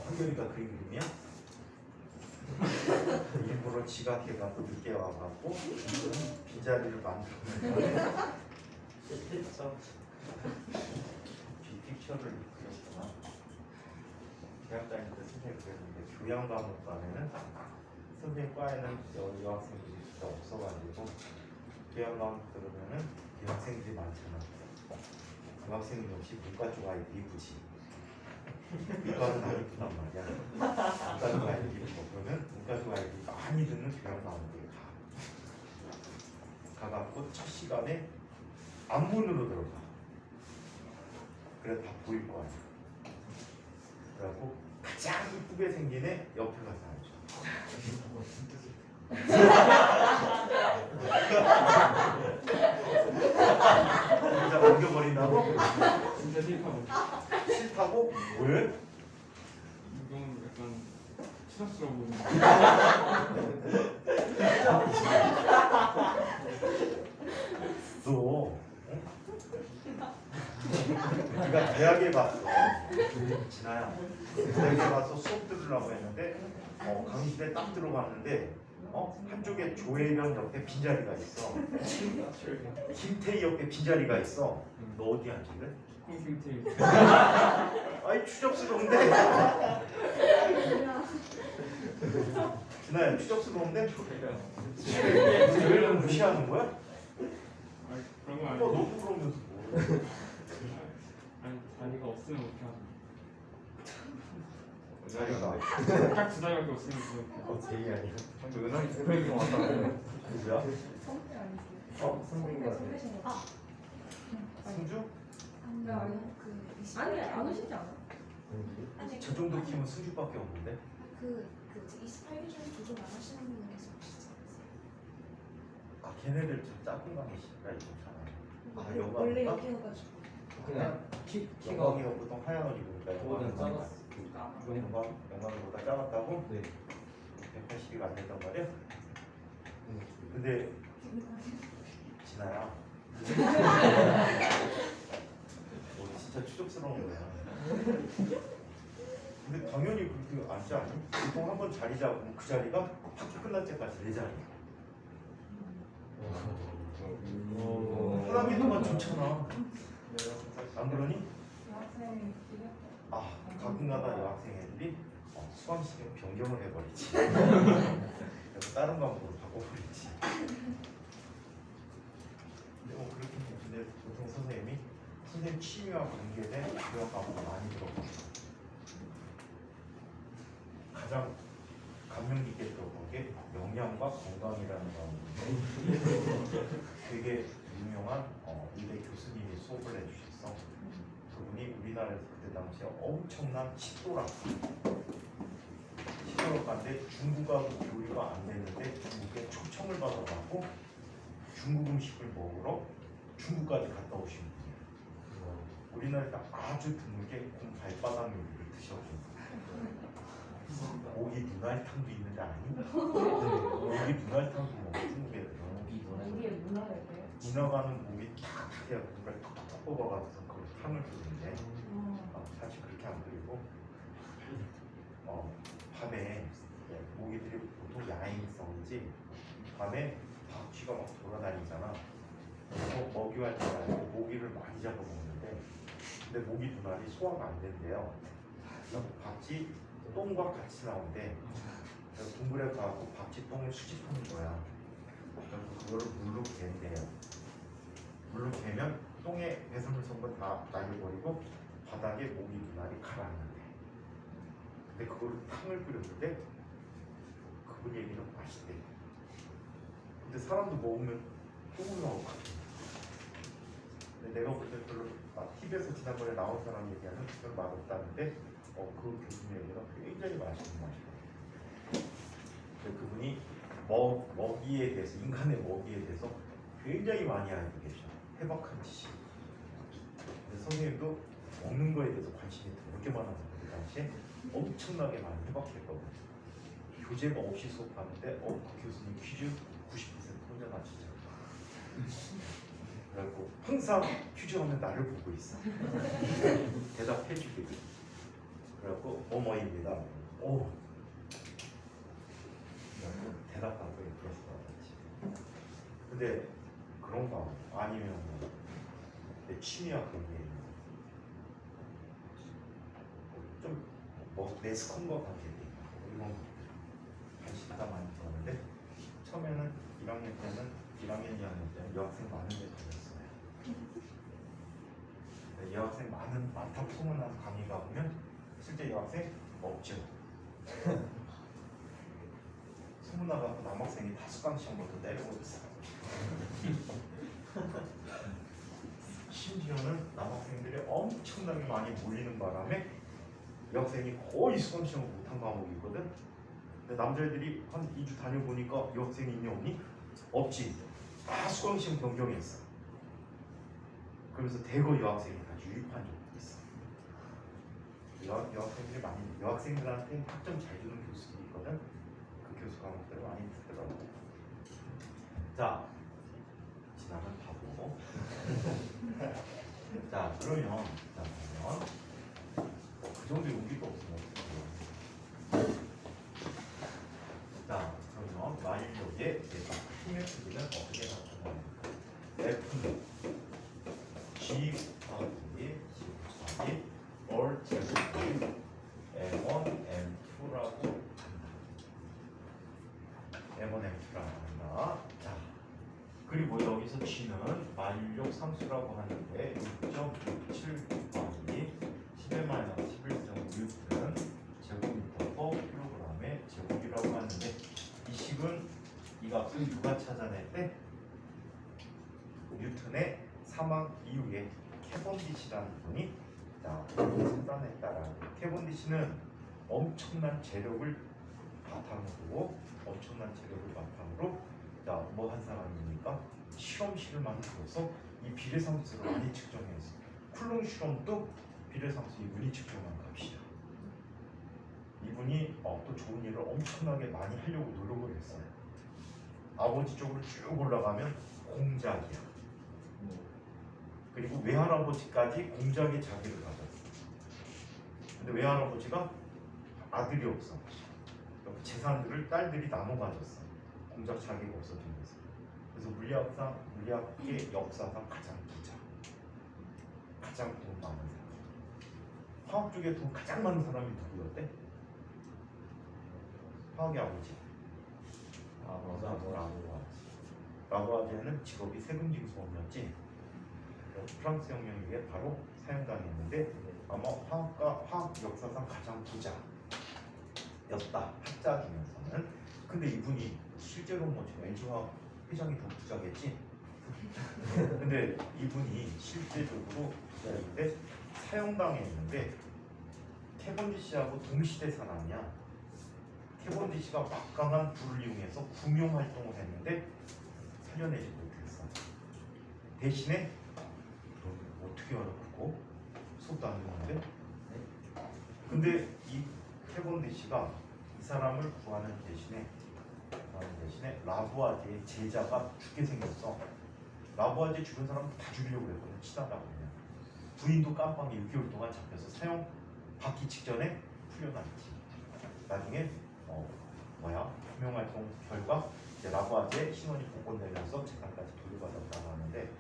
한결이가 그린 그림이야? 일부러 지각해갖고 늦게 와갖고 빈자리를 만들었는데 빅픽처를 그렸구나. 대학 다닐 때 선생님 그랬는데 교양 과목반에는 선생님 과에는 여학생들이 진짜 없어가지고 교양 과목 들으면은 여학생들이 많잖아. 여학생은 역시 문과 쪽 아이들이 이쁘지. 문과는 안 이쁘단 말이야. 문과 쪽 아이들이 이쁘고 그러면 문과 쪽 아이들이 많이 듣는 교양 과목에 가갖고 첫 시간에 앞문으로 들어가. 그래 다 보일 거 아니야. 그래갖고 가장 이쁘게 생긴 애 옆에 가서 앉아. 진짜 넘겨버린다고? 진짜 싫다고. 싫다고? 왜? 이건 약간 추잡스러워 보이는. 너 어? 네가 대학에 갔어. 진아야 대학에 가서 수업 들으려고 했는데 강의실에 딱 들어갔는데 한쪽에 조혜련 옆에 빈자리가 있어. 김태희 옆에 빈자리가 있어. 너 어디 앉을래? 콩김치. 아이 추접스러운데? 진아야 추접스러운데? 조혜련 무시하는 거야? 그런 거 아니야. 너도 그러면서 뭐 없으면 어떻게 하죠? 은하리가 딱 두 자리밖에 없으면 어떻게 제이 아니야? 근데 은하리 대표님 왔다는데 누구야? 성대 아니지? 성빈 같아. 성대신 거. 승주? 네, 아니. 그 20. 아니 안 오시지 않아? 아니 저 정도 키면 승주밖에 없는데? 그 28개 중에 조절 안 하시는 분은 계속 오시지 않으세요? 아 걔네들 저 작은 방에 씨가 있잖아. 아, 원래- 영광인가? 원래 여기여가지고 그냥 영광이가 보통 하얀 옷 입으니까 저보다 영광이 작았어. 영광이보다 작았다고? 네. 180이 안 된단 말이야? 근데 진아야 너 진짜 추접스러운 거야. 근데 당연히 그렇게 앉지 않니? 보통 한 번 자리 잡으면 그 자리가 학교 끝날 때까지 내 자리야. 사람이동안 좋잖아. 안 그러니? 여학생 아 가끔가다 여학생 애들이 수강 시간 변경을 해버리지. 그래서 다른 과목으로 바꿔버리지. 근데 뭐 그렇긴 해. 근데 보통 선생님 취미와 관계된 그런 과목을 많이 들어보죠. 가장 감명 깊게 들어본 게 영양과 건강이라는 과목인데 되게 유명한 의대 교수님이 수업을 해주셨어. 그분이 우리나라에서 그때 당시에 엄청난 식도락가인데 중국하고 교류가 안 되는데 중국에 초청을 받아갖고 중국 음식을 먹으러 중국까지 갔다 오신 분이에요. 우리나라에서 아주 드물게 곰 발바닥 요리를 드셔본 고기 눈알탕도 있는데 아니? 고기 눈알탕도 먹어 중국에 우리의 문화랄까요? 지나가는 목이 탁 해서 그걸 톡톡 뽑아가지고 그 탕을 끓이는데 사실 그렇게 안 끓이고 밤에 모기들이 보통 야행성이지 밤에 박쥐가 막 돌아다니잖아. 그래서 먹이할 때 모기를 많이 잡아먹는데 근데 모기 눈알이 소화가 안 된대요. 그래서 박쥐 똥과 같이 나온대. 그래서 동굴에 가고 박쥐 똥을 수집하는 거야. 그래서 그거를 물로 갠대요. 물로 개면 똥에 배설물 성분 다 날려버리고 바닥에 모기 눈알이 가라앉는데 근데 그거를 탕을 끓였는데 그분 얘기는 맛있대. 근데 사람도 먹으면 똥을 나오거든. 근데 내가 볼 때 별로 TV에서 지난번에 나온 사람 얘기하는 그건 맛없다는데 그 교수님 얘기가 굉장히 맛있는 맛이거든. 근데 그분이 먹이에 대해서 인간의 먹이에 대해서 굉장히 많이 알고 계셔. 해박한 지식. 근데 선생님도 먹는 거에 대해서 관심이 되게 많아서 그 당시에 엄청나게 많이 해박했거든. 교재가 없이 수업하는데 그 교수님 퀴즈 90% 혼자 맞히죠. 그래갖고 항상 퀴즈 하면 나를 보고 있어. 대답해주게. 그래갖고 뭐뭐입니다. 대답하고 그래서 나왔지. 근데 그런 거 아니면 내 취미와 관계에 좀 매스컴과 관계돼. 이런 관심이 다 많이 들었는데 처음에는 1학년 때는 1학년, 2학년 때는 여학생 많은 데 다녔어요. 여학생 많다고 소문나서 강의 가보면 실제 여학생 없죠. 소문나가고 남학생이 다 수강 시험부터 내려오고 있어. 심지어는 남학생들이 엄청나게 많이 몰리는 바람에 여학생이 거의 수강 시험을 못한 과목이거든. 근데 남자애들이 한 2주 다녀보니까 여학생이 있니 없니? 없지. 다 수강 시험 변경했어. 그러면서 대거 여학생이 다 유입한 적도 있어. 여학생들이 많이 여학생들한테 학점 잘 주는 교수들이 있거든. 그 교수 과목들을 많이 듣더라고. 자, 지나면 바보. 자, 그러면 그 정도 용기도 없으면 어떡해요? 자, 그러면 마일력의 힘의 크기는 어떻게 나타나는가? F는 G 곱하기 C 곱하기 or 제곱이 M1, M2라고 한다. M1, M2라고 한다. 자, 그리고 여기서 G는 마일력 상수라고 하는데 6.67 곱하기 값은 누가 찾아냈대? 뉴턴의 사망 이후에 캐번디시라는 분이 찾아냈다라는 거예요. 캐번디시는 엄청난 재력을 바탕으로 뭐 한 사람입니까? 실험실을 만들어서 이 비례상수를 많이 측정해서 쿨롱 실험도 비례상수 이분이 측정한 값이야. 이분이 또 좋은 일을 엄청나게 많이 하려고 노력을 했어요. 아버지 쪽으로 쭉 올라가면 공작이야. 그리고 외할아버지까지 공작의 자기를 가졌어. 근데 외할아버지가 아들이 없어. 재산들을 딸들이 나눠 가졌어. 공작 자기가 없어지면서. 그래서 물리학의 역사상 가장 부자, 가장 돈 많은 사람. 화학 쪽에 돈 가장 많은 사람이 누구였대? 화학의 아버지. 라부아제는 직업이 세금징수업이었지. 프랑스 혁명 이후에 바로 사형당했는데 아마 화학 역사상 가장 부자였다. 학자 중에서는. 근데 이분이 실제로 뭐 지금 LG화학 회장이 더 부자겠지. 근데 이분이 실제적으로 부자인데 사형당했는데 캐번디시하고 동시대 사람이야. 캐번디시가 막강한 불을 이용해서 구명 활동을 했는데 살려내지 못했어. 대신에 어떻게 알아보고 수업도 안 듣는데? 근데 이 캐번디시가 이 사람을 구하는 대신에 라부아제의 제자가 죽게 생겼어. 라부아제 주변 사람 다 죽이려고 했거든. 치다가 그냥. 부인도 깜빵에 6개월 동안 잡혀서 사형 받기 직전에 풀려났지. 나중에 구명활동 결과 이제 라부아제 신원이 복권되면서 재산까지 돌려받았다고 하는데,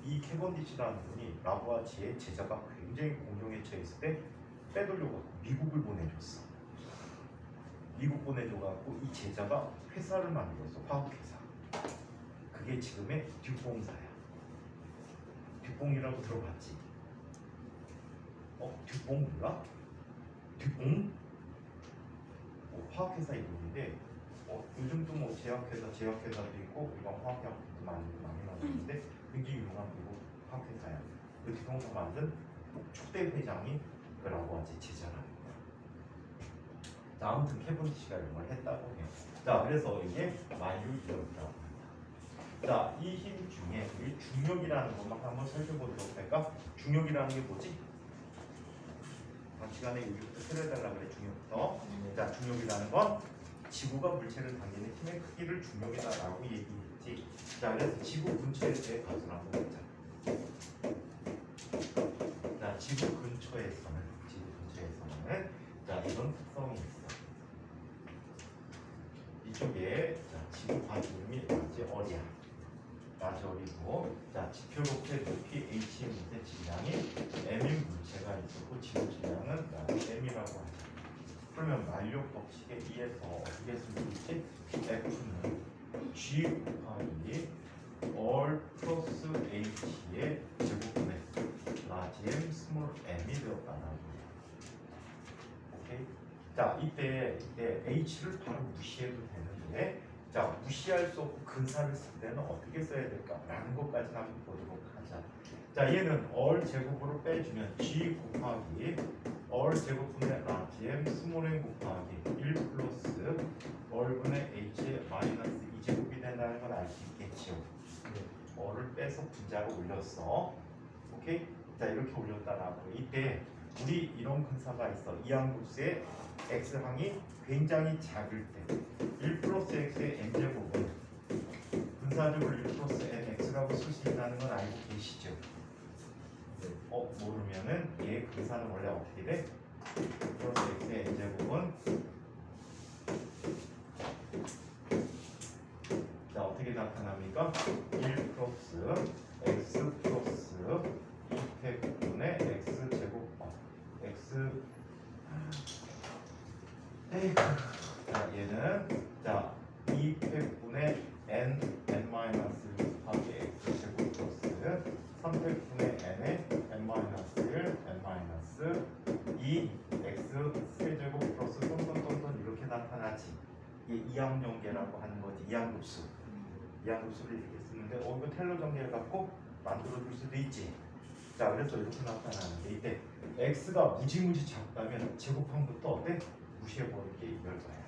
이 캐번디시라는 분이 라부아제의 제자가 굉장히 공경에 처했을 때 빼돌려갖고 미국을 보내줬어. 미국 보내줘갖고 이 제자가 회사를 만들었어. 화학회사. 그게 지금의 듀뽕사야. 듀뽕이라고 들어봤지? 듀뽕 몰라? 듀뽕? 화학회사 이름인데 요즘도 뭐 제약회사도 있고 이런 화학약품도 많이 만드는데 굉장히 유명한 미국 화학회사야. 그 듀뽕사 만든 초대 회장이 그 라부아제 제자랍니다. 자, 아무튼 캐번디시가 이런 걸 했다고 해요. 자, 그래서 이게 만유인력이라고 합니다. 자, 이 힘 중에 이 중력이라는 것만 한번 살펴보도록 할까? 중력이라는 게 뭐지? 시간에 여기부터 틀어달라고 그래. 중력부터. 자, 중력이라는 건 지구가 물체를 당기는 힘의 크기를 중력이다라고 얘기했지. 자, 그래서 지구 근처에 대해 가설을 한번 보자. 자, 지구 근처에서는 자, 이런 특성이 있어. 이쪽에 지구 반지름이 라지어리고, 자, 지표로의 높이 h의 밑에 질량이 m인 물체가 있었고 지구 질량은 m이라고 하죠. 그러면 만력 법칙에 의해서 어떻게 쓸 수 있지? F는 G 곱하기 all 플러스 H의 제곱분의 라지 m 스몰 m이 되었다는 거예요. 오케이? 자, 이때 H를 바로 무시해도 되는데, 자, 무시할 수 없고 근사를 쓸 때는 어떻게 써야 될까라는 것까지 한번 보도록 하자. 자, 얘는 all 제곱으로 빼주면 G 곱하기 all 제곱분의 라지 m 스몰 m 곱하기 1 플러스 all분의 h의 마이너스 2제곱이 된다는 걸 알 수 있겠지요. all을 빼서 분자로 올렸어. 오케이? 자, 이렇게 올렸다라고. 이때 우리 이런 근사가 있어. 이항급수의 x항이 굉장히 작을 때 1 플러스 x의 n제곱은 근사적으로 1 플러스 nx라고 쓸 수 있다는 건 알고 계시죠? 모르면은 얘 근사는 원래 어떻게 돼? 1 플러스 x의 n제곱은 자, 어떻게 나타납니까? 1 플러스 x 플러스 2팩분의 x제곱 x 자, 얘는 자 2팩분의 n 마이너스 곱하기 x제곱 플러스 3팩분의 n의 n 마이너스 1 n 마이너스 2 x 세제곱 플러스 이렇게 나타나지. 이게 이항연계라고 하는 거지. 이항급수. 이항급수를 이렇게 쓰는데 이거 텔러 전개를 갖고 만들어줄 수도 있지. 자, 그래서 이렇게 나타나는데 이때 x가 무지무지 작다면 제곱함부터 어때? 무시해버리게 이럴 거야.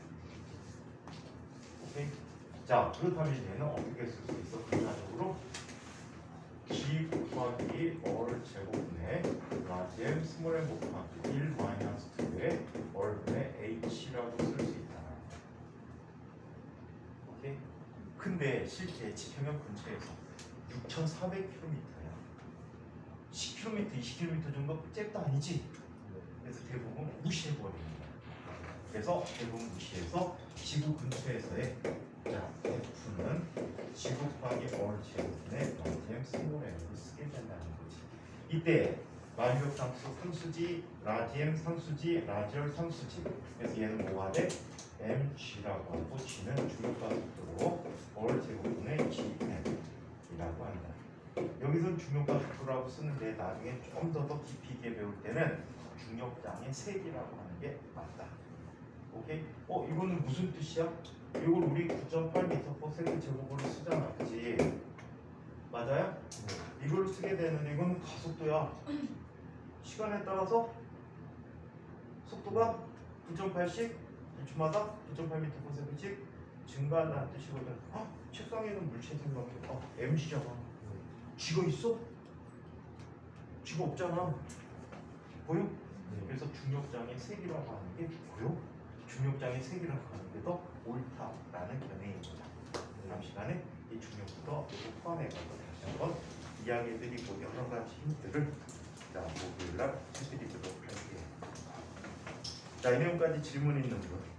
오케이? 자, 그렇다면 얘는 어떻게 쓸 수 있어? 결과적으로 g 곱하기 얼 제곱분의 라지 m 스몰 m 곱하기 1 마이너스 2의 얼분의 h라고 쓸 수 있다. 오케이? 근데 실제 지평면 근처에서 6,400km야. 10km, 20km 정도 잽도 아니지. 그래서 대부분 무시해버리는 거야. 그래서 대부분 무시해서 지구 근처에서의 자, F는 G 곱하기 얼 제곱분의 라지엠 스몰 m을 쓰게 된다는 거지. 이때 만족 상수 상수지, 라지엠 상수지, 라지얼 상수지. 그래서 얘는 뭐가 돼? mg라고 하고 g는 중력과 속도로 얼 제곱분의 gm이라고 한다. 여기서는 중력과 속도라고 쓰는데 나중에 좀 더 깊이 있게 배울 때는 중력장의 색이라고 하는 게 맞다. 오케이? 이거는 무슨 뜻이야? 이걸 우리 9.8m/s 제곱으로 쓰잖아, 그치? 맞아요? 이걸 쓰게 되는 이건 가속도야. 시간에 따라서 속도가 9.8씩 1초마다 9.8m/s씩 증가한다는 뜻이거든. 책상에는 물체 생각해. mg잖아. 쥐가 있어? 쥐가 없잖아. 보여? 그래서 중력장의 색이라고 하는 게 보여? 중력장의 색이라고 하는 게 더 옳다라는 견해입니다. 다음 시간에 이 중력부터 이거 포함해가지고 다시 한번 이야기해드리고 여러 가지 힌트를 목요일날 해드리도록 할게요. 자, 이 내용까지 질문 있는 분.